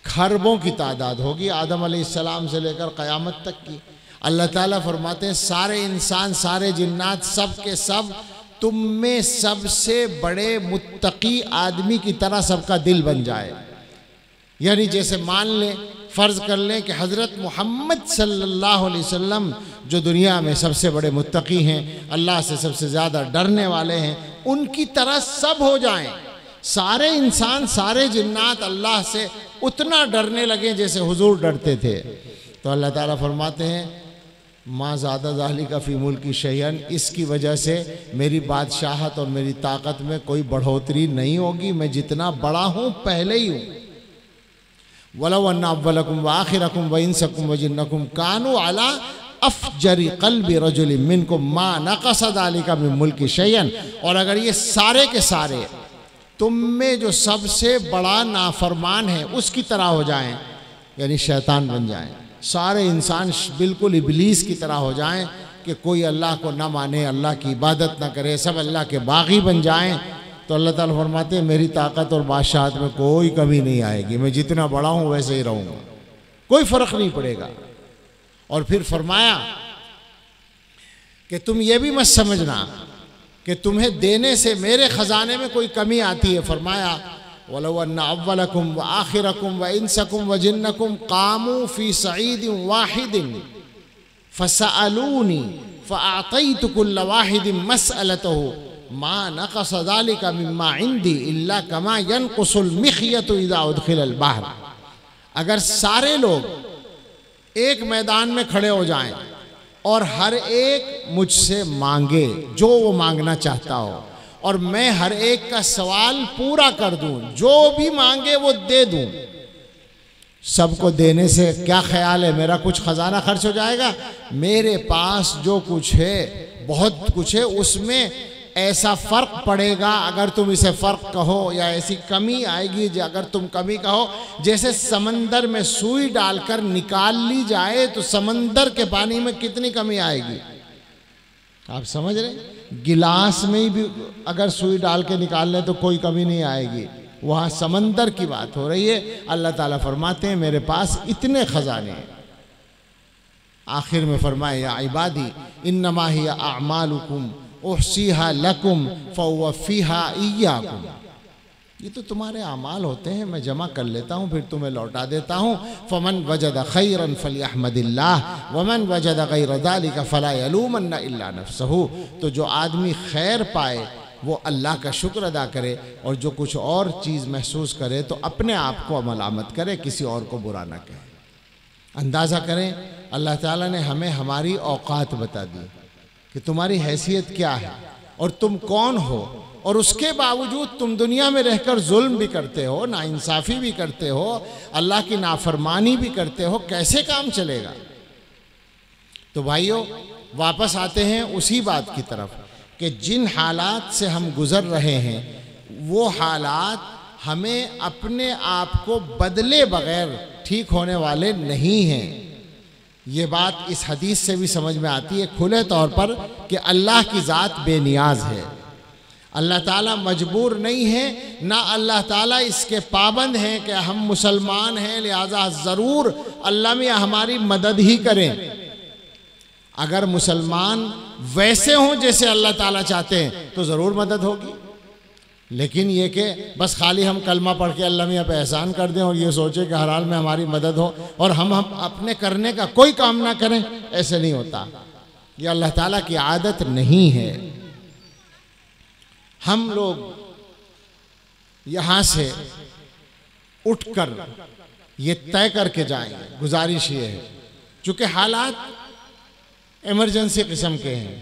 खरबों की तादाद होगी, आदम अलैहिस्सलाम से लेकर क़यामत तक की। अल्लाह ताला फरमाते हैं सारे इंसान, सारे जिन्नात, सब के सब तुम में सबसे बड़े मुत्तकी आदमी की तरह सबका दिल बन जाए। यानी जैसे मान लें, फ़र्ज़ कर लें कि हज़रत मोहम्मद सल्लल्लाहु अलैहि वसल्लम जो दुनिया में सबसे बड़े मुत्तकी हैं, अल्लाह से सबसे ज़्यादा डरने वाले हैं, उनकी तरह सब हो जाएं। सारे इंसान, सारे जिन्नात अल्लाह से उतना डरने लगे जैसे हुजूर डरते थे। तो अल्लाह ताला फरमाते हैं, माँ ज़्यादा ज़ालिका फ़ी मुल्की शैअन, इसकी वजह से मेरी बादशाहत और मेरी ताकत में कोई बढ़ोतरी नहीं होगी। मैं जितना बड़ा हूँ पहले ही हूँ। वलौ अन्ना अव्वलकुम व आखिरकुम व इंसकुम व जिन्नकुम कानू अला अफजरी क़ल्बि रजुलिन मिनकुम मा नक़स ज़ालिका मिन मुल्की शैअन। और अगर ये सारे के सारे तुम में जो सबसे बड़ा नाफरमान है उसकी तरह हो जाएं, यानी शैतान बन जाएं, सारे इंसान बिल्कुल इब्लीस की तरह हो जाएं कि कोई अल्लाह को ना माने, अल्लाह की इबादत ना करे, सब अल्लाह के बागी बन जाएं, तो अल्लाह ताला फरमाते हैं मेरी ताकत और बादशाहत में कोई कमी नहीं आएगी। मैं जितना बड़ा हूँ वैसे ही रहूँगा, कोई फ़र्क नहीं पड़ेगा। और फिर फरमाया कि तुम ये भी मत समझना कि तुम्हें देने से मेरे ख़जाने में कोई कमी आती है। फरमाया वलौ अन्ना अव्वलकुम व आखिरकुम व इंसकुम व जिन्नकुम कामू फ़ी सईदिन वाहिदिन फसअलूनी फ़अअतैतु कुल्ल वाहिदिन मसअलतहु मा नक़स ज़ालिका मिम्मा इंदी इल्ला कमा यनक़ुसुल मिख़यतु इज़ा उदख़िलल बहर। अगर सारे लोग एक मैदान में खड़े हो जाएं और हर एक मुझसे मांगे जो वो मांगना चाहता हो, और मैं हर एक का सवाल पूरा कर दूं, जो भी मांगे वो दे दूं, सबको देने से क्या ख्याल है मेरा कुछ खजाना खर्च हो जाएगा? मेरे पास जो कुछ है बहुत कुछ है, उसमें ऐसा फ़र्क पड़ेगा अगर तुम इसे फ़र्क कहो, या ऐसी कमी आएगी अगर तुम कमी कहो। जैसे समंदर में सुई डालकर निकाल ली जाए तो समंदर के पानी में कितनी कमी आएगी, आप समझ रहे? गिलास में ही भी अगर सुई डाल के निकाल लें तो कोई कमी नहीं आएगी। वहाँ समंदर की बात हो रही है। अल्लाह ताला फरमाते हैं मेरे पास इतने ख़जाने। आखिर में फरमाए या इबादी इन्नमा हिया अअमालुकुम उहसीहा लकुम फउवफ़ीहा इय्याकुम। ये तो तुम्हारे अमाल होते हैं, मैं जमा कर लेता हूँ फिर तुम्हें लौटा देता हूँ। फ़मन वजद खैरन फलियहमदिल्लाह वमन वजद गैर ज़ालिका फला यलूमन्ना इल्ला नफ्सहु। तो जो आदमी खैर पाए वो अल्लाह का शुक्र अदा करे, और जो कुछ और चीज़ महसूस करे तो अपने आप को मलामत करे, किसी और को बुरा ना कहे। अंदाज़ा करें, अल्लाह ताला ने हमें हमारी औकात बता दी कि तुम्हारी हैसियत क्या है और तुम कौन हो, और उसके बावजूद तुम दुनिया में रहकर जुल्म भी करते हो, नाइंसाफ़ी भी करते हो, अल्लाह की नाफरमानी भी करते हो। कैसे काम चलेगा? तो भाइयों, वापस आते हैं उसी बात की तरफ कि जिन हालात से हम गुज़र रहे हैं वो हालात हमें अपने आप को बदले बगैर ठीक होने वाले नहीं हैं। ये बात इस हदीस से भी समझ में आती है खुले तौर पर कि अल्लाह की ज़ात बेनियाज है। अल्लाह ताला मजबूर नहीं है, ना अल्लाह ताला इसके पाबंद हैं कि हम मुसलमान हैं लिहाजा ज़रूर अल्लाह में हमारी मदद ही करें। अगर मुसलमान वैसे हों जैसे अल्लाह ताला चाहते हैं तो ज़रूर मदद होगी। लेकिन ये कि बस खाली हम कलमा पढ़ के अल्लाह मियाँ पे एहसान कर दें और ये सोचें कि हर हाल में हमारी मदद हो और हम अपने करने का कोई काम ना करें, ऐसे नहीं होता। ये अल्लाह ताला की आदत नहीं है। हम लोग यहाँ से उठकर ये तय करके जाएंगे, गुजारिश ये है, चूँकि हालात इमरजेंसी किस्म के हैं,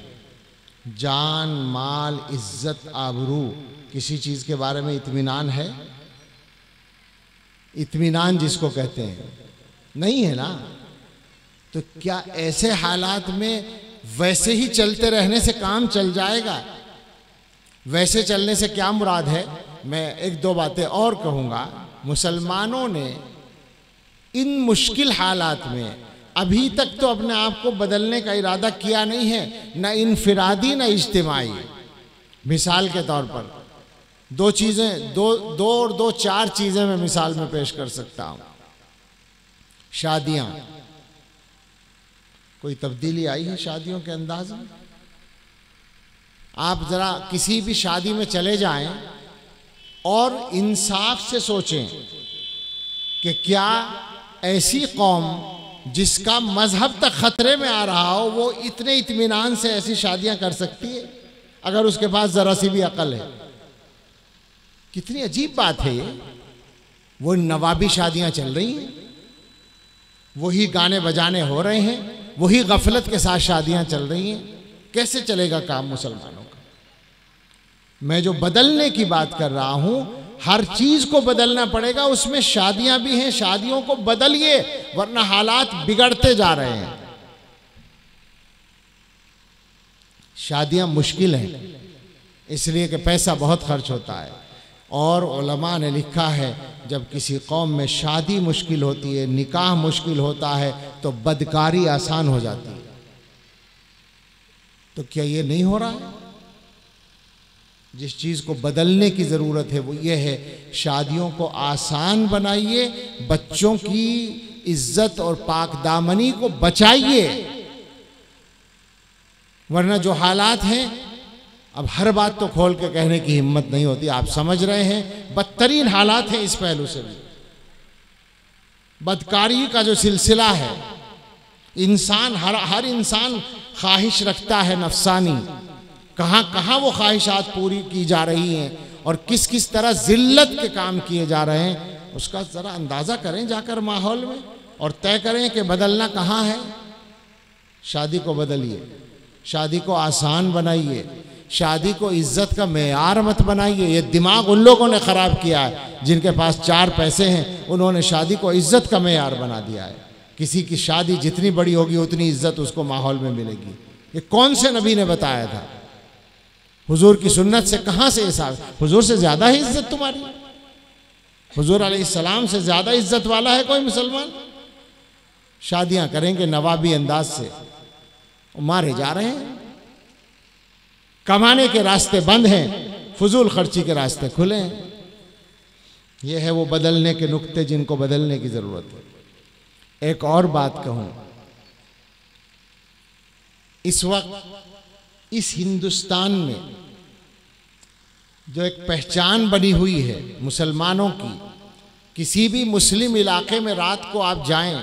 जान माल इज्जत आबरू किसी चीज़ के बारे में इत्मीनान है? इत्मीनान जिसको कहते हैं नहीं है ना। तो क्या ऐसे हालात में वैसे ही चलते रहने से काम चल जाएगा? वैसे चलने से क्या मुराद है? मैं एक दो बातें और कहूँगा। मुसलमानों ने इन मुश्किल हालात में अभी तक तो अपने आप को बदलने का इरादा किया नहीं है, न इनफिरादी न इज्तिमाई। मिसाल के तौर पर दो चीज़ें, दो चार चीज़ें मैं मिसाल में पेश कर सकता हूँ। शादियाँ, कोई तब्दीली आई है शादियों के अंदाज में? आप ज़रा किसी भी शादी में चले जाएं और इंसाफ से सोचें कि क्या ऐसी कौम जिसका मजहब तक खतरे में आ रहा हो वो इतने इत्मीनान से ऐसी शादियां कर सकती है अगर उसके पास जरा सी भी अकल है। कितनी अजीब बात है ये। वो नवाबी शादियां चल रही हैं, वही गाने बजाने हो रहे हैं, वही गफलत के साथ शादियां चल रही हैं। कैसे चलेगा काम मुसलमानों का? मैं जो बदलने की बात कर रहा हूं, हर चीज को बदलना पड़ेगा, उसमें शादियां भी हैं। शादियों को बदलिए वरना हालात बिगड़ते जा रहे हैं। शादियां मुश्किल हैं इसलिए कि पैसा बहुत खर्च होता है, और उलमा ने लिखा है जब किसी कौम में शादी मुश्किल होती है, निकाह मुश्किल होता है, तो बदकारी आसान हो जाती है। तो क्या ये नहीं हो रहा है? जिस चीज़ को बदलने की ज़रूरत है वो ये है, शादियों को आसान बनाइए, बच्चों की इज्जत और पाकदामनी को बचाइए। वरना जो हालात हैं, अब हर बात तो खोल के कहने की हिम्मत नहीं होती, आप समझ रहे हैं, बदतरीन हालात हैं इस पहलू से भी। बदकारी का जो सिलसिला है, इंसान हर इंसान ख्वाहिश रखता है नफसानी, कहाँ कहाँ वो ख्वाहिशात पूरी की जा रही हैं और किस किस तरह जिल्लत के काम किए जा रहे हैं, उसका ज़रा अंदाज़ा करें जाकर माहौल में, और तय करें कि बदलना कहाँ है। शादी को बदलिए, शादी को आसान बनाइए, शादी को इज्जत का मेयार मत बनाइए। ये दिमाग उन लोगों ने ख़राब किया है जिनके पास 4 पैसे हैं, उन्होंने शादी को इज्जत का मेयार बना दिया है। किसी की शादी जितनी बड़ी होगी उतनी इज्जत उसको माहौल में मिलेगी। ये कौन से नबी ने बताया था? हुजूर की सुन्नत से कहाँ से हिसाब? हुजूर से ज़्यादा ही इज्जत तुम्हारी? हुजूर अलैहिस्सलाम से ज़्यादा इज्जत वाला है कोई मुसलमान? शादियां करेंगे नवाबी अंदाज से, मारे जा रहे हैं। कमाने के रास्ते बंद हैं, फजूल खर्ची के रास्ते खुले हैं। ये है वो बदलने के नुक्ते जिनको बदलने की ज़रूरत है। एक और बात कहूँ, इस वक्त इस हिंदुस्तान में जो एक पहचान बनी हुई है मुसलमानों की, किसी भी मुस्लिम इलाके में रात को आप जाएं,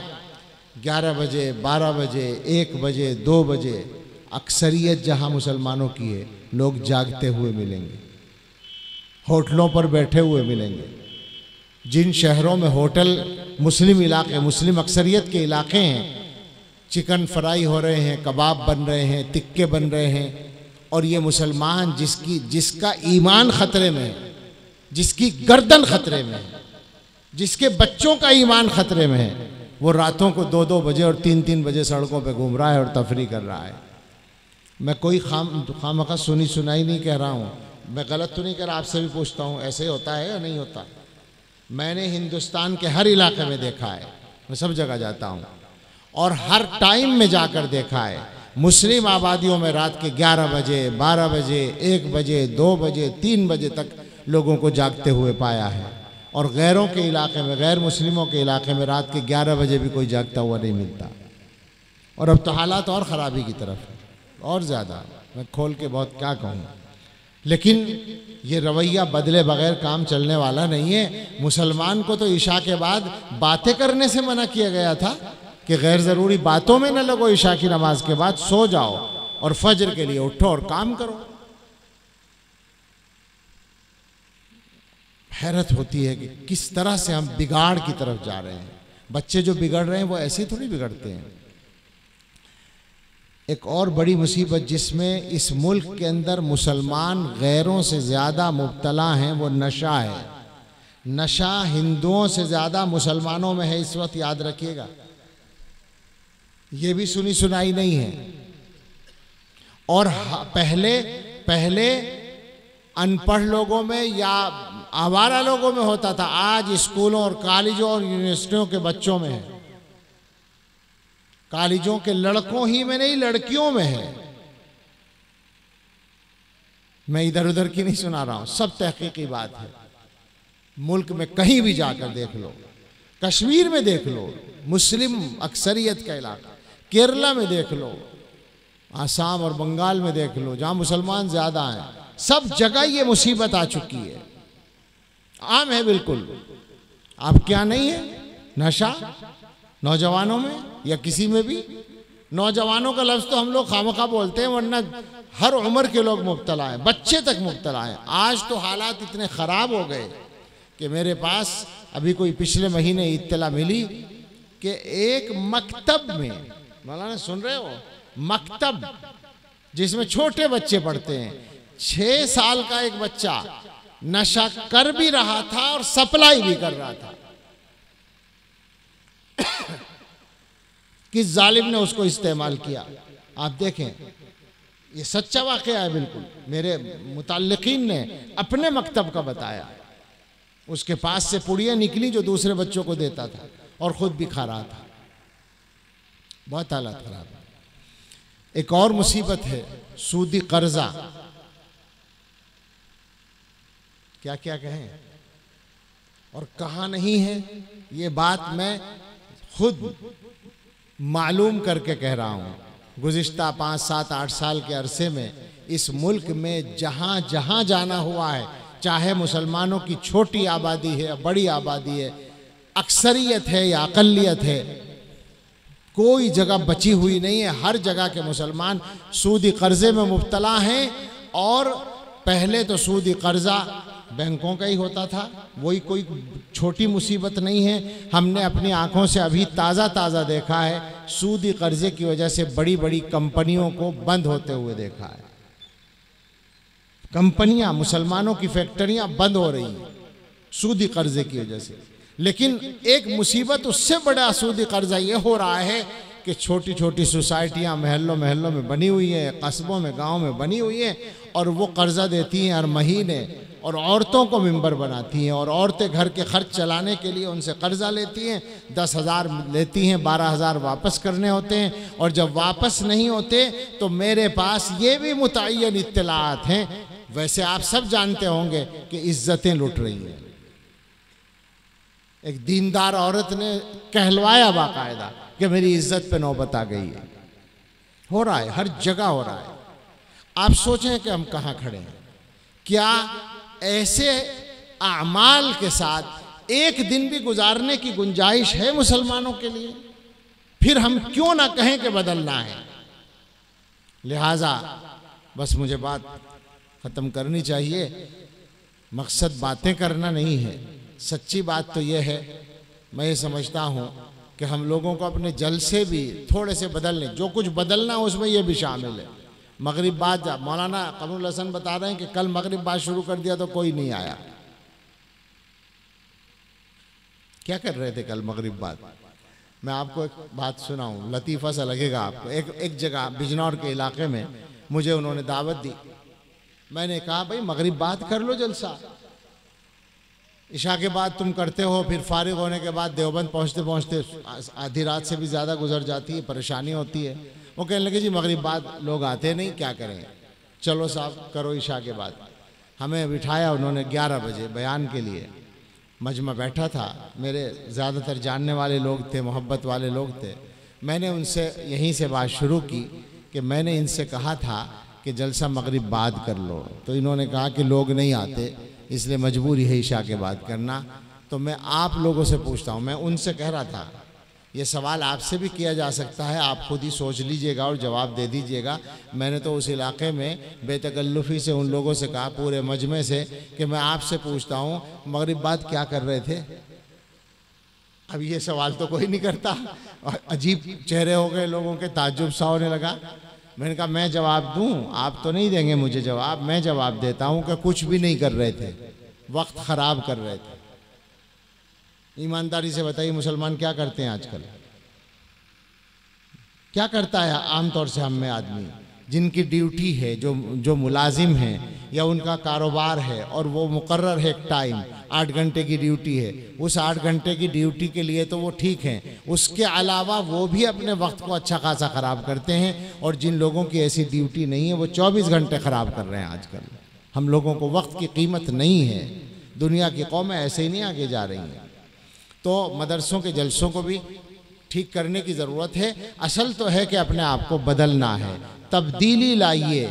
11 बजे, 12 बजे, 1 बजे, 2 बजे, अक्सरियत जहां मुसलमानों की है, लोग जागते हुए मिलेंगे, होटलों पर बैठे हुए मिलेंगे। जिन शहरों में होटल मुस्लिम इलाके, मुस्लिम अक्सरियत के इलाके हैं, चिकन फ्राई हो रहे हैं, कबाब बन रहे हैं, टिक्के बन रहे हैं, और ये मुसलमान जिसका ईमान खतरे में है, जिसकी गर्दन खतरे में है, जिसके बच्चों का ईमान खतरे में है, वो रातों को 2-2 बजे और 3-3 बजे सड़कों पे घूम रहा है और तफरी कर रहा है। मैं कोई खामखा सुनी सुनाई नहीं कह रहा हूँ, मैं गलत तो नहीं कह रहा, आपसे भी पूछता हूँ, ऐसे होता है या नहीं होता? मैंने हिंदुस्तान के हर इलाके में देखा है, मैं सब जगह जाता हूँ और हर टाइम में जाकर देखा है। मुस्लिम आबादियों में रात के 11 बजे, 12 बजे, 1 बजे, 2 बजे, 3 बजे तक लोगों को जागते हुए पाया है, और गैरों के इलाके में, गैर मुस्लिमों के इलाके में रात के 11 बजे भी कोई जागता हुआ नहीं मिलता। और अब तो हालात और ख़राबी की तरफ है, और ज़्यादा। मैं खोल के बहुत क्या कहूँ, लेकिन ये रवैया बदले बगैर काम चलने वाला नहीं है। मुसलमान को तो इशा के बाद बातें करने से मना किया गया था कि गैर ज़रूरी बातों में न लगो, इशा की नमाज के बाद सो जाओ और फजर के लिए उठो और काम करो। हैरत होती है कि किस तरह से हम बिगाड़ की तरफ जा रहे हैं। बच्चे जो बिगड़ रहे हैं वो ऐसे थोड़ी बिगड़ते हैं। एक और बड़ी मुसीबत जिसमें इस मुल्क के अंदर मुसलमान गैरों से ज़्यादा मुब्तला हैं वो नशा है। नशा हिंदुओं से ज़्यादा मुसलमानों में है इस वक्त, याद रखिएगा। ये भी सुनी सुनाई नहीं है। और पहले अनपढ़ लोगों में या आवारा लोगों में होता था, आज स्कूलों और कॉलेजों और यूनिवर्सिटियों के बच्चों में है। कॉलेजों के लड़कों ही में नहीं, लड़कियों में है। मैं इधर उधर की नहीं सुना रहा हूं, सब तहकीकी बात है। मुल्क में कहीं भी जाकर देख लो, कश्मीर में देख लो, मुस्लिम अक्सरियत का इलाका, केरला में देख लो, आसाम और बंगाल में देख लो, जहां मुसलमान ज्यादा हैं, सब जगह ये मुसीबत आ चुकी है, आम है बिल्कुल। अब क्या नहीं है, नशा नौजवानों में या किसी में भी। नौजवानों का लफ्ज तो हम लोग खामखा बोलते हैं, वरना हर उम्र के लोग मुब्तला हैं, बच्चे तक मुब्तला हैं। आज तो हालात इतने खराब हो गए कि मेरे पास अभी कोई पिछले महीने इत्तला मिली कि एक मकतब में, मौलाना सुन रहे हो, मकतब जिसमें छोटे बच्चे पढ़ते हैं, 6 साल का एक बच्चा नशा कर भी रहा था और सप्लाई भी कर रहा था। किस जालिम ने उसको इस्तेमाल किया, आप देखें, ये सच्चा वाकया है बिल्कुल। मेरे मुताल्लिकीन ने अपने मकतब का बताया, उसके पास से पुड़ियाँ निकली जो दूसरे बच्चों को देता था और खुद भी खा रहा था। बहुत हालत खराब है। एक और मुसीबत है सूदी कर्जा। क्या क्या कहें और कहाँ नहीं है, ये बात मैं खुद मालूम करके कह रहा हूँ। गुज़िश्ता 5, 7, 8 साल के अरसे में इस मुल्क में जहाँ जहाँ जाना हुआ है, चाहे मुसलमानों की छोटी आबादी है या बड़ी आबादी है, अक्सरियत है या अक़लियत है, कोई जगह बची हुई नहीं है। हर जगह के मुसलमान सूदी कर्जे में मुब्तला हैं। और पहले तो सूदी कर्जा बैंकों का ही होता था, वही कोई छोटी मुसीबत नहीं है। हमने अपनी आंखों से अभी ताज़ा ताज़ा देखा है, सूदी कर्जे की वजह से बड़ी बड़ी कंपनियों को बंद होते हुए देखा है। कंपनियां, मुसलमानों की फैक्ट्रियां बंद हो रही हैं सूदी कर्जे की वजह से। लेकिन एक मुसीबत उससे बड़ा सूदी कर्जा ये हो रहा है कि छोटी छोटी सोसाइटियां महल्लों महल्लों में बनी हुई हैं, कस्बों में, गाँव में बनी हुई हैं, और वो कर्जा देती हैं हर महीने, और औरतों को मेंबर बनाती हैं, और औरतें घर के खर्च चलाने के लिए उनसे कर्जा लेती हैं। 10,000 लेती हैं, 12,000 वापस करने होते हैं, और जब वापस नहीं होते तो मेरे पास ये भी मुतय्यन इत्तलात हैं। वैसे आप सब जानते होंगे कि इज्जतें लुट रही हैं। एक दीनदार औरत ने कहलवाया बाकायदा कि मेरी इज्जत पे नौबत आ गई है। हो रहा है, हर जगह हो रहा है। आप सोचें कि हम कहाँ खड़े हैं। क्या ऐसे आमाल के साथ एक दिन भी गुजारने की गुंजाइश है मुसलमानों के लिए? फिर हम क्यों ना कहें कि बदलना है। लिहाजा बस मुझे बात ख़त्म करनी चाहिए। मकसद बातें करना नहीं है, सच्ची बात तो यह है, मैं ये समझता हूँ कि हम लोगों को अपने जलसे भी थोड़े से बदलने, जो कुछ बदलना उसमें यह भी शामिल है। मगरिब बाद मौलाना कमरुल हसन बता रहे हैं कि कल मगरिब बाद शुरू कर दिया तो कोई नहीं आया। क्या कर रहे थे कल मगरिब बाद? मैं आपको एक बात सुनाऊं, लतीफ़ा सा लगेगा आपको। एक जगह बिजनौर के इलाके में मुझे उन्होंने दावत दी। मैंने कहा भाई मगरिब बाद कर लो जलसा, इशा के बाद तुम करते हो, फिर फारिग होने के बाद देवबंद पहुंचते पहुंचते आधी रात से भी ज़्यादा गुजर जाती है, परेशानी होती है। वो कहने लगे जी मगरिब बाद लोग आते नहीं, क्या करें? चलो साहब करो इशा के बाद। हमें बिठाया उन्होंने 11 बजे बयान के लिए। मजमा बैठा था, मेरे ज़्यादातर जानने वाले लोग थे, मोहब्बत वाले लोग थे। मैंने उनसे यहीं से बात शुरू की कि मैंने इनसे कहा था कि जलसा मगरिब बाद कर लो, तो इन्होंने कहा कि लोग नहीं आते, इसलिए मजबूरी है इशा के बाद करना। तो मैं आप लोगों से पूछता हूँ, मैं उनसे कह रहा था, ये सवाल आपसे भी किया जा सकता है, आप खुद ही सोच लीजिएगा और जवाब दे दीजिएगा। मैंने तो उस इलाके में बेतकल्लुफ़ी से उन लोगों से कहा, पूरे मजमे से, कि मैं आपसे पूछता हूँ मगरिब बाद क्या कर रहे थे? अब ये सवाल तो कोई नहीं करता। अजीब चेहरे हो गए लोगों के, ताज्जुब सा होने लगा। मैंने कहा मैं जवाब दूं? आप तो नहीं देंगे मुझे जवाब, मैं जवाब देता हूं कि कुछ भी नहीं कर रहे थे, वक्त ख़राब कर रहे थे। ईमानदारी से बताइए मुसलमान क्या करते हैं आजकल? क्या करता है आमतौर से हम में आदमी? जिनकी ड्यूटी है, जो मुलाजिम हैं या उनका कारोबार है और वो मुकर्रर है एक टाइम, 8 घंटे की ड्यूटी है, उस 8 घंटे की ड्यूटी के लिए तो वो ठीक हैं, उसके अलावा वो भी अपने वक्त को अच्छा खासा ख़राब करते हैं। और जिन लोगों की ऐसी ड्यूटी नहीं है वो 24 घंटे ख़राब कर रहे हैं आजकल। हम लोगों को वक्त की कीमत नहीं है। दुनिया की कौमें ऐसे ही नहीं आगे जा रही हैं। तो मदरसों के जलसों को भी ठीक करने की ज़रूरत है। असल तो है कि अपने आप को बदलना है, तब्दीली लाइए,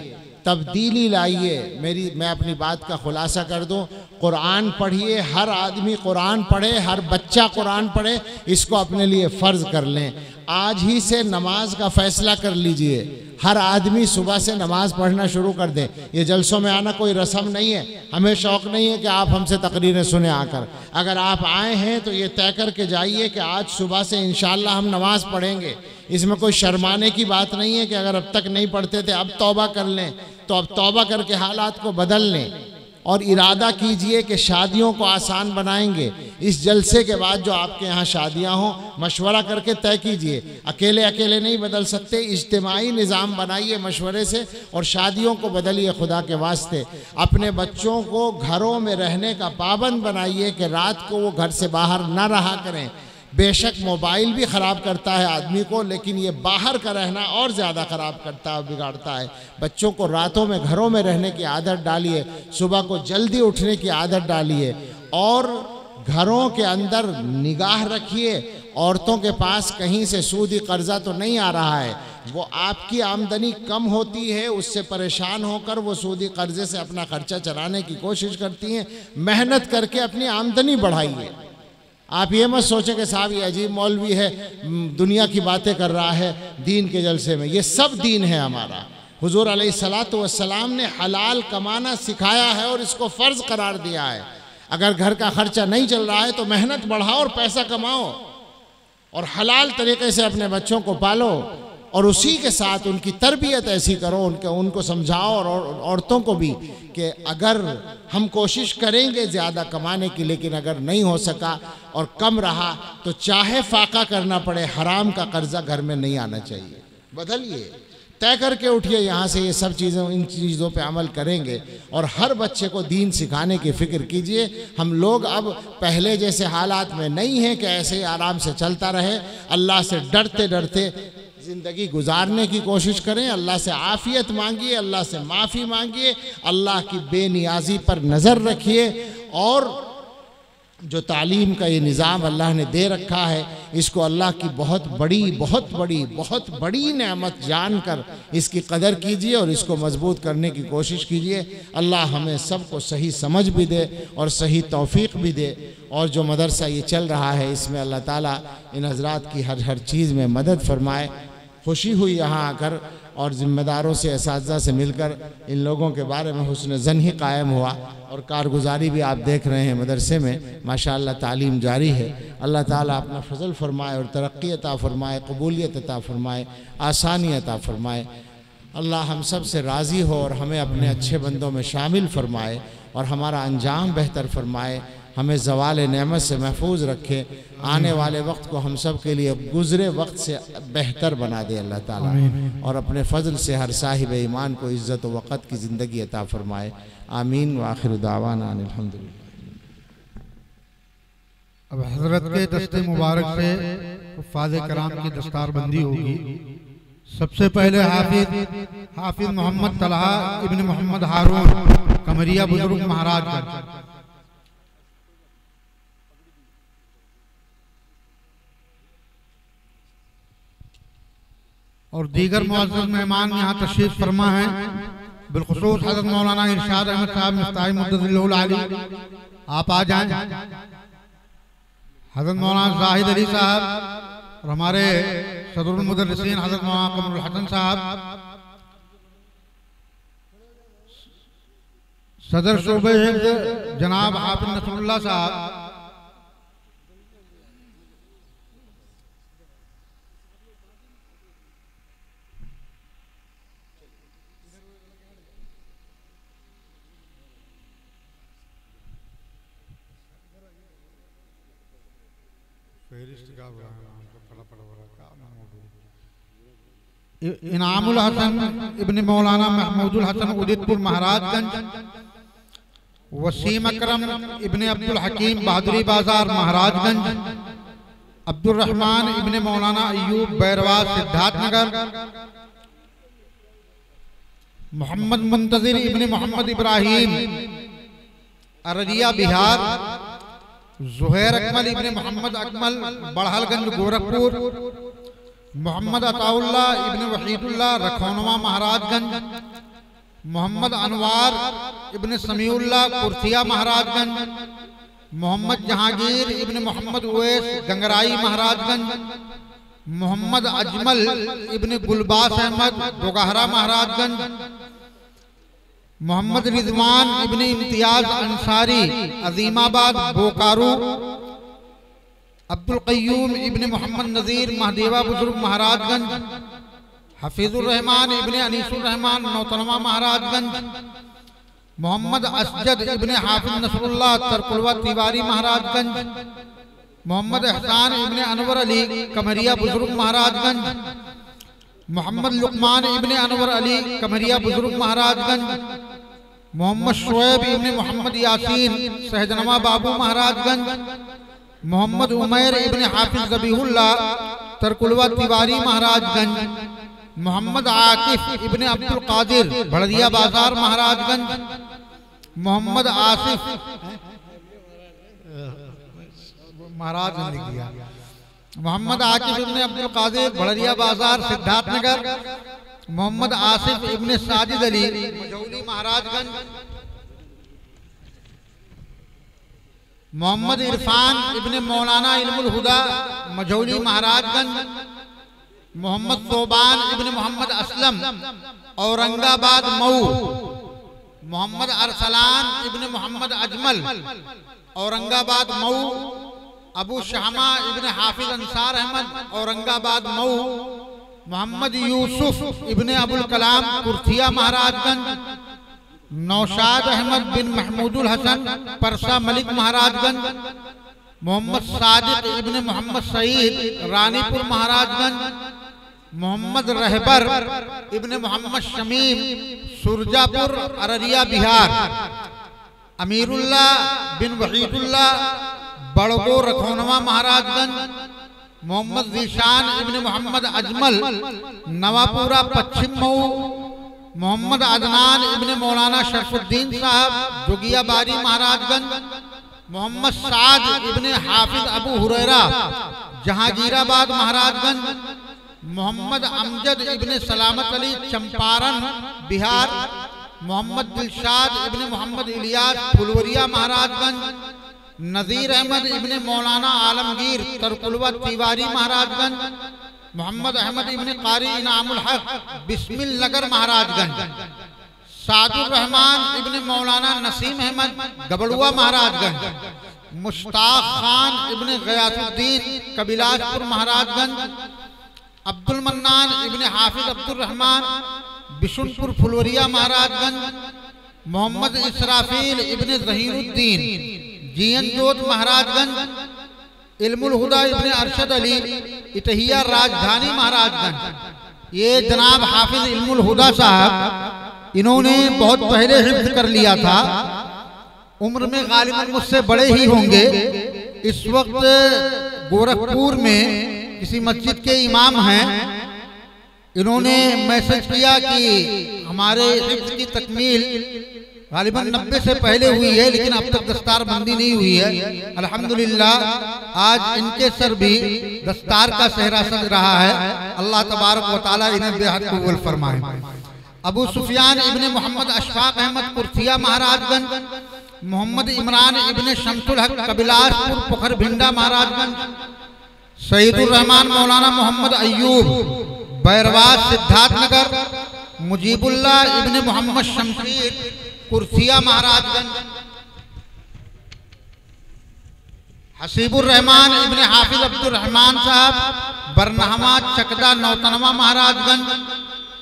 तब्दीली लाइए। मैं अपनी बात का खुलासा कर दूं, कुरान पढ़िए, हर आदमी कुरान पढ़े, हर बच्चा कुरान पढ़े, इसको अपने लिए फ़र्ज़ कर लें। आज ही से नमाज का फ़ैसला कर लीजिए, हर आदमी सुबह से नमाज पढ़ना शुरू कर दे। ये जलसों में आना कोई रस्म नहीं है, हमें शौक़ नहीं है कि आप हमसे तकरीरें सुने आकर। अगर आप आए हैं तो ये तय करके जाइए कि आज सुबह से इंशाअल्लाह हम नमाज पढ़ेंगे। इसमें कोई शर्माने की बात नहीं है कि अगर अब तक नहीं पढ़ते थे अब तौबा कर लें, तो अब तौबा करके हालात को बदल लें। और इरादा कीजिए कि शादियों को आसान बनाएंगे। इस जलसे के बाद जो आपके यहाँ शादियाँ हों, मशवरा करके तय कीजिए। अकेले अकेले नहीं बदल सकते, इज्तिमाई निज़ाम बनाइए मशवरे से और शादियों को बदलिए। खुदा के वास्ते अपने बच्चों को घरों में रहने का पाबंद बनाइए कि रात को वो घर से बाहर ना रहा करें। बेशक मोबाइल भी ख़राब करता है आदमी को, लेकिन ये बाहर का रहना और ज़्यादा ख़राब करता है, बिगाड़ता है। बच्चों को रातों में घरों में रहने की आदत डालिए, सुबह को जल्दी उठने की आदत डालिए और घरों के अंदर निगाह रखिए। औरतों के पास कहीं से सूदी कर्जा तो नहीं आ रहा है, वो आपकी आमदनी कम होती है, उससे परेशान होकर वो सूदी कर्जे से अपना खर्चा चलाने की कोशिश करती हैं। मेहनत करके अपनी आमदनी बढ़ाइए। आप ये मत सोचें कि साहब ये अजीब मौलवी है, दुनिया की बातें कर रहा है दीन के जलसे में। ये सब दीन है हमारा। हुजूर अलैहिस्सलातु वस्सलाम ने हलाल कमाना सिखाया है और इसको फ़र्ज़ करार दिया है। अगर घर का खर्चा नहीं चल रहा है तो मेहनत बढ़ाओ और पैसा कमाओ और हलाल तरीके से अपने बच्चों को पालो और उसी के साथ उनकी तरबियत ऐसी करो, उनको समझाओ। और औरतों को भी कि अगर हम कोशिश करेंगे ज़्यादा कमाने की, लेकिन अगर नहीं हो सका और कम रहा तो चाहे फाका करना पड़े, हराम का कर्जा घर में नहीं आना चाहिए। बदलिए, तय करके उठिए यहाँ से। ये सब चीज़ों, इन चीज़ों पे अमल करेंगे और हर बच्चे को दीन सिखाने की फ़िक्र कीजिए। हम लोग अब पहले जैसे हालात में नहीं हैं कि ऐसे ही आराम से चलता रहे। अल्लाह से डरते डरते ज़िंदगी गुजारने की कोशिश करें। अल्लाह से आफ़ियत मांगिए, अल्लाह से माफ़ी मांगिए, अल्लाह की बेनियाजी पर नज़र रखिए और जो तालीम का ये निज़ाम अल्लाह ने दे रखा है, इसको अल्लाह की बहुत बड़ी नेमत जानकर इसकी कदर कीजिए और इसको मजबूत करने की कोशिश कीजिए। अल्लाह हमें सबको सही समझ भी दे और सही तौफीक भी दे। और जो मदरसा ये चल रहा है, इसमें अल्लाह ताला इन हज़रात की हर चीज़ में मदद फरमाए। खुशी हुई यहाँ आकर और ज़िम्मेदारों से, असातिज़ा से मिलकर इन लोगों के बारे में हुस्न ज़न ही कायम हुआ और कारगुजारी भी आप देख रहे हैं मदरसे में माशाअल्लाह तालीम जारी है। अल्लाह ताला अपना फजल फरमाए और तरक्की अता फरमाए, कबूलियत अता फरमाए, आसानी अता फरमाए। अल्लाह हम सब से राज़ी हो और हमें अपने अच्छे बंदों में शामिल फरमाए और हमारा अंजाम बेहतर फरमाए। हमें ज़वाल नेमत से महफूज रखे, आने वाले वक्त को हम सब के लिए गुज़रे वक्त से बेहतर बना दे अल्लाह ताला और अपने फ़ज़ल से हर साहिब ईमान को इज़्ज़त व वक़्त की ज़िंदगी अता फ़रमाए। आमीन व आखिर दावाना अल्हम्दुलिल्लाह। अब हज़रत के दस्ते मुबारक से फ़ाज़े कराम की दस्तारबंदी होगी। सबसे पहले हाफिज़ मोहम्मद तलहा इब्न मोहम्मद हारून कमरिया बुजुर्ग महाराज और दीगर मुअज़्ज़ज़ मेहमान यहाँ तशरीफ़ फरमा हैं। बिलख़ुसूस हज़रत मौलाना इरशाद अहमद साहब मिफ्ताह मुद्दतिल आली, आप आ जाएं। हज़रत मौलाना ज़ाहिद अली साहब और हमारे सदरुल मुदर्रिसीन हज़रत मौलाना कमरुल हसन साहब, सदर शोबे जनाब हाफिज़ नसरुल्लाह साहब, इनामुल हसन इब्न मौलाना महमूदुल हसन उदितपुर महाराजगंज, वसीम अकरम इब्न अब्दुल हकीम बहादुरी बाजार महाराजगंज, अब्दुल रहमान इब्न मौलाना अयूब बैरवा सिद्धार्थनगर, मोहम्मद मुंतजिर इब्न मोहम्मद इब्राहिम अररिया बिहार, जुहैर अकमल इब्ने मोहम्मद अकमल बड़हलगंज गोरखपुर, मोहम्मद अताउल्लाह इब्ने वहीदुल्लाह रखौनवा महाराजगंज, मोहम्मद अनवार इब्ने समीउल्लाह कुर्थिया महाराजगंज, मोहम्मद जहांगीर इब्ने मोहम्मद उवैस गंगराई महाराजगंज, मोहम्मद अजमल इब्ने गुलबास अहमद दोगहरा महाराजगंज, मोहम्मद रिजवान इब्ने इम्तियाज अंसारी अजीमाबाद बोकारो, अब्दुल कय्यूम इब्ने मोहम्मद नजीर महदेवा बुजुर्ग महाराजगंज, हफीजुर रहमान इब्ने अनीसुर रहमान नौतनवा महाराजगंज, मोहम्मद असजद इब्ने हाफिज नसरुल्लाह तरकुलवा तिवारी महाराजगंज, मोहम्मद एहसान इब्ने अनवर अली कमरिया बुजुर्ग महाराजगंज, मोहम्मद लुकमान इब्ने अनवर अली कमरिया बुजुर्ग महाराजगंज, मोहम्मद शुएब इब्ने मोहम्मद यासीन सहजनवा बाबू महाराजगंज, मोहम्मद उमैर इब्ने हाफिज ज़बीहुल्लाह तरकुलवा तिवारी महाराजगंज, मोहम्मद आकिफ इब्ने अब्दुल कादिर भड़दिया बाजार महाराजगंज, मोहम्मद आसिफ महाराजगंज लिख दिया, मोहम्मद आकिफ इब्ने अब्दुल कादिर भड़दिया बाजार सिद्धार्थनगर, मोहम्मद आसिफ इब्ने साजिद अली मझौली महाराजगंज, मोहम्मद इरफान इब्ने मौलाना इल्मुल हुदा मझौली महाराजगंज, मोहम्मद सोबान इब्ने मोहम्मद असलम औरंगाबाद मऊ, मोहम्मद अरसलान इब्ने मोहम्मद अजमल औरंगाबाद मऊ, अबू शहमा इब्ने हाफिज अंसार अहमद औरंगाबाद मऊ, मोहम्मद यूसुफ इब्ने अबुल कलाम कुर्थिया महाराजगंज, नौशाद अहमद बिन महमूदुल हसन परसा मलिक महाराजगंज, मोहम्मद सादिक इब्ने मोहम्मद सईद रानीपुर महाराजगंज, मोहम्मद रहबर इब्ने मोहम्मद शमीम सुरजापुर अररिया बिहार, अमीरुल्लाह बिन वहीदुल्लाह बड़गो रखौनवा महाराजगंज, मोहम्मद जीशान इब्ने मोहम्मद अजमल नवापुरा पश्चिम मऊ, मोहम्मद अदनान इब्ने मौलाना शरफुद्दीन साहब जोगिया बारी महाराजगंज, मोहम्मद साद इब्ने हाफिज अबू हुरैरा जहांगीराबाद महाराजगंज, मोहम्मद अमजद इब्ने सलामत अली चंपारण बिहार, मोहम्मद दिलशाद इब्ने मोहम्मद इलियास फुलवरिया महाराजगंज, नजीर अहमद इब्ने मौलाना आलमगीर तरकुलवा तिवारी महाराजगंज, मोहम्मद अहमद इब्ने कारी इनामुल हक बिस्मिल नगर महाराजगंज, सादुर रहमान इब्ने मौलाना नसीम अहमद गबड़ुआ महाराजगंज, मुश्ताक खान इब्ने गयासुद्दीन कबिलासपुर महाराजगंज, अब्दुल मन्नान इब्ने हाफिज अब्दुल रहमान बिशुनपुर फुलवरिया महाराजगंज, मोहम्मद इसराफील इब्ने जहीरुद्दीन जीएन जोत महाराजगंज, इल्मुल हुदा इब्ने अरशद अली इटहिया राजधानी महाराजगंज। ये जनाब हाफिज इल्मुल हुदा साहब, इन्होंने बहुत पहले हिफ्ज़ कर लिया था, उम्र में गालिबन मुझसे बड़े ही होंगे। इस वक्त गोरखपुर में किसी मस्जिद के इमाम हैं, इन्होंने मैसेज किया कि हमारे हिफ्ज़ की तकमील गालिबन 90 से पहले हुई है, लेकिन अब तक दस्तार बंदी नहीं हुई है। अल्हम्दुलिल्लाह आज इनके सर भी दस्तार का सेहरा सज रहा है। अल्लाह तबारक व तआला इन्हें बेहद कबूल फरमाए। अबू सुफियान इब्ने मोहम्मद अशफाक अहमद कुर्थिया महाराजगंज, मोहम्मद इमरान इब्ने शमसुल हक कबिलासपुर पोखर भिंडा महाराजगंज, सईदुर रहमान मौलाना मोहम्मद अय्यूब बैरवास सिद्धार्थनगर, मुजीबुल्लाह इब्ने मोहम्मद शमशीर कुर्थिया महाराजगंज, हसीबुर रहमान इब्ने हाफिज अब्दुल रहमान साहब बरनहमा चकदा नौतनवा महाराजगंज,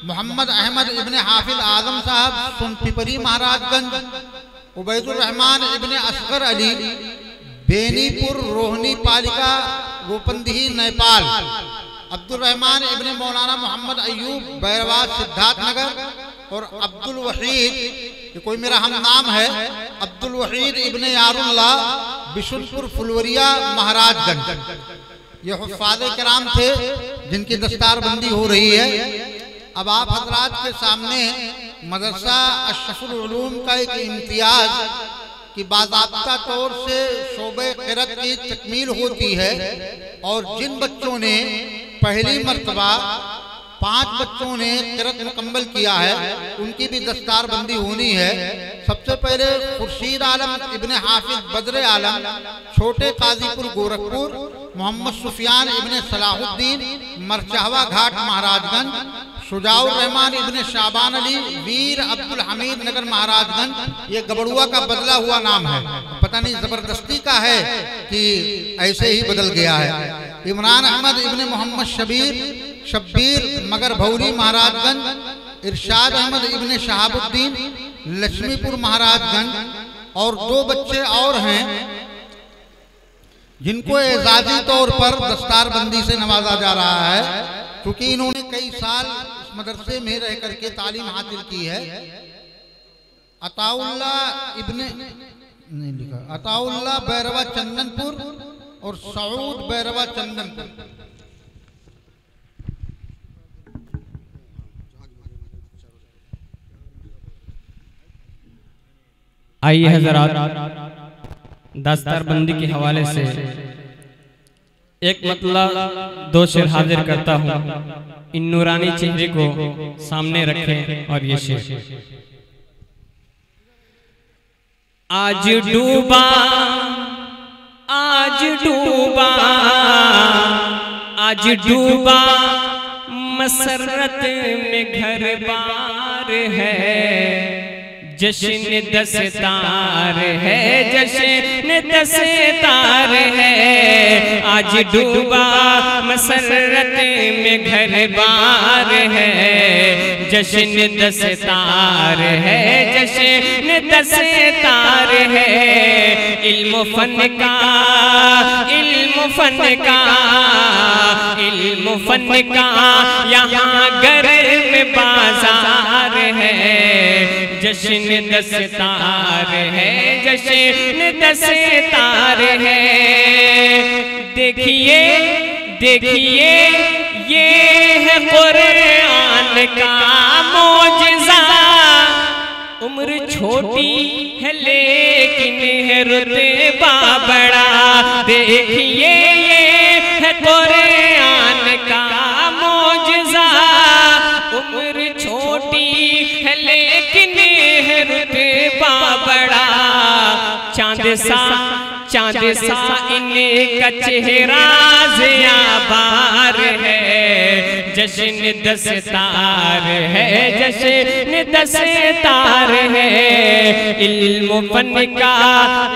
मोहम्मद अहमद इब्ने हाफिज आजम साहब सुनपिपरी महाराजगंज, उबैदुर रहमान इब्ने असगर अली बेनीपुर रोहनी पालिका गोपंदही नेपाल, अब्दुल रहमान इब्ने मौलाना मोहम्मद अय्यूब बैरवास सिद्धार्थनगर, और अब्दुल वहीद, ये कोई मेरा हम नाम है, अब्दुल वहीद इब्ने यारुल्लाह बिशुनपुर फुलवरिया महाराजगंज। ये हुफ़ाज़े किराम थे जिनकी दस्तार बंदी हो रही है। अब आप हजरात के सामने मदरसा अशरफुल उलूम का एक इम्तियाज कि बाज़ाब्ता तौर से शोबे क़िरात की तकमील होती है और जिन बच्चों ने पहली मर्तबा 5 बच्चों ने क़िरात मुकम्मल किया है उनकी भी दस्तार बंदी होनी है। सबसे पहले खुर्शीद आलम इब्ने हाफिज बद्र आलम छोटे काजीपुर गोरखपुर, मोहम्मद सुफियान इब्ने सलाहुद्दीन मरचाहवा घाट महाराजगंज, शुजाउर रहमान इब्ने शाबान अली वीर अब्दुल हमीद नगर महाराजगंज। ये गबड़ुआ का बदला हुआ नाम है, पता नहीं जबरदस्ती का है कि ऐसे ही बदल गया है। इमरान अहमद इब्ने मोहम्मद शब्बीर मगर भौरी महाराजगंज, इरशाद अहमद इब्ने शहाबुद्दीन लक्ष्मीपुर महाराजगंज। और 2 बच्चे और हैं जिनको एजाजी तौर पर दस्तारबंदी से नवाजा जा रहा है, क्योंकि इन्होंने कई साल इस मदरसे में रह करके तालीम हासिल की है। अताउल्ला इब्ने नहीं लिखा, अताउल्ला बैरवा चंदनपुर और सऊद बैरवा चंदनपुर। आइए हज़रात, दस्तारबंदी के हवाले से एक मतलब 2 शेर हाजिर करता हूँ। इन नूरानी चेहरे को सामने रखें और ये शेर। आज डूबा आज डूबा आज डूबा मसरत में घर बार है, जश्न दस्तार है, जश्न दस्तार है। आज डूबा मसरत में घर बार है, जश्न दस्तार है, जश्न दस्तार है। इल्म फन का इल्म फन का इल्म फन का यहाँ गर्म बाजार है, जश्न दस्तार है, जश्न दस्तार है। देखिए देखिए ये है कुरान का मौजिज़ा, उम्र छोटी है लेकिन है रुतबा बड़ा। देखिए ये है कुरान का मौजिज़ा, उम्र छोटी है लेकिन है रुतबा बड़ा। चांद सा इनका चेहरा ज़ियाबार है, जश्न दस्तार है, जश्न दस्तार है। इल्म फन का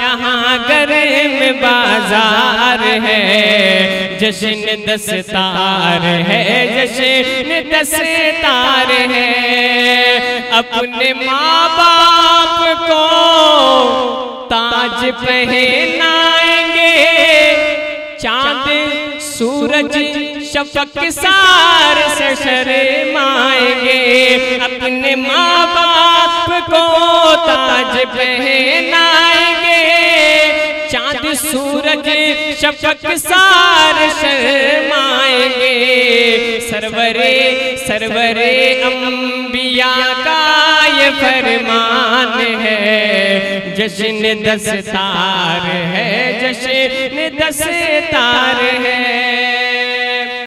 यहाँ गर्म बाजार है, जश्न दस्तार है, जश्न दस्तार है। अपने माँ बाप को ताज पहनाएंगे, चांद सूरज शफक सार से शर्माएंगे। अपने माँ बाप को ताज पहनाएंगे, चांद सूरज शफक सार शर्माएंगे। सरवरे अंबिया का ये फरमान है, जश्न दस्तार है, जश्न दस्तार है।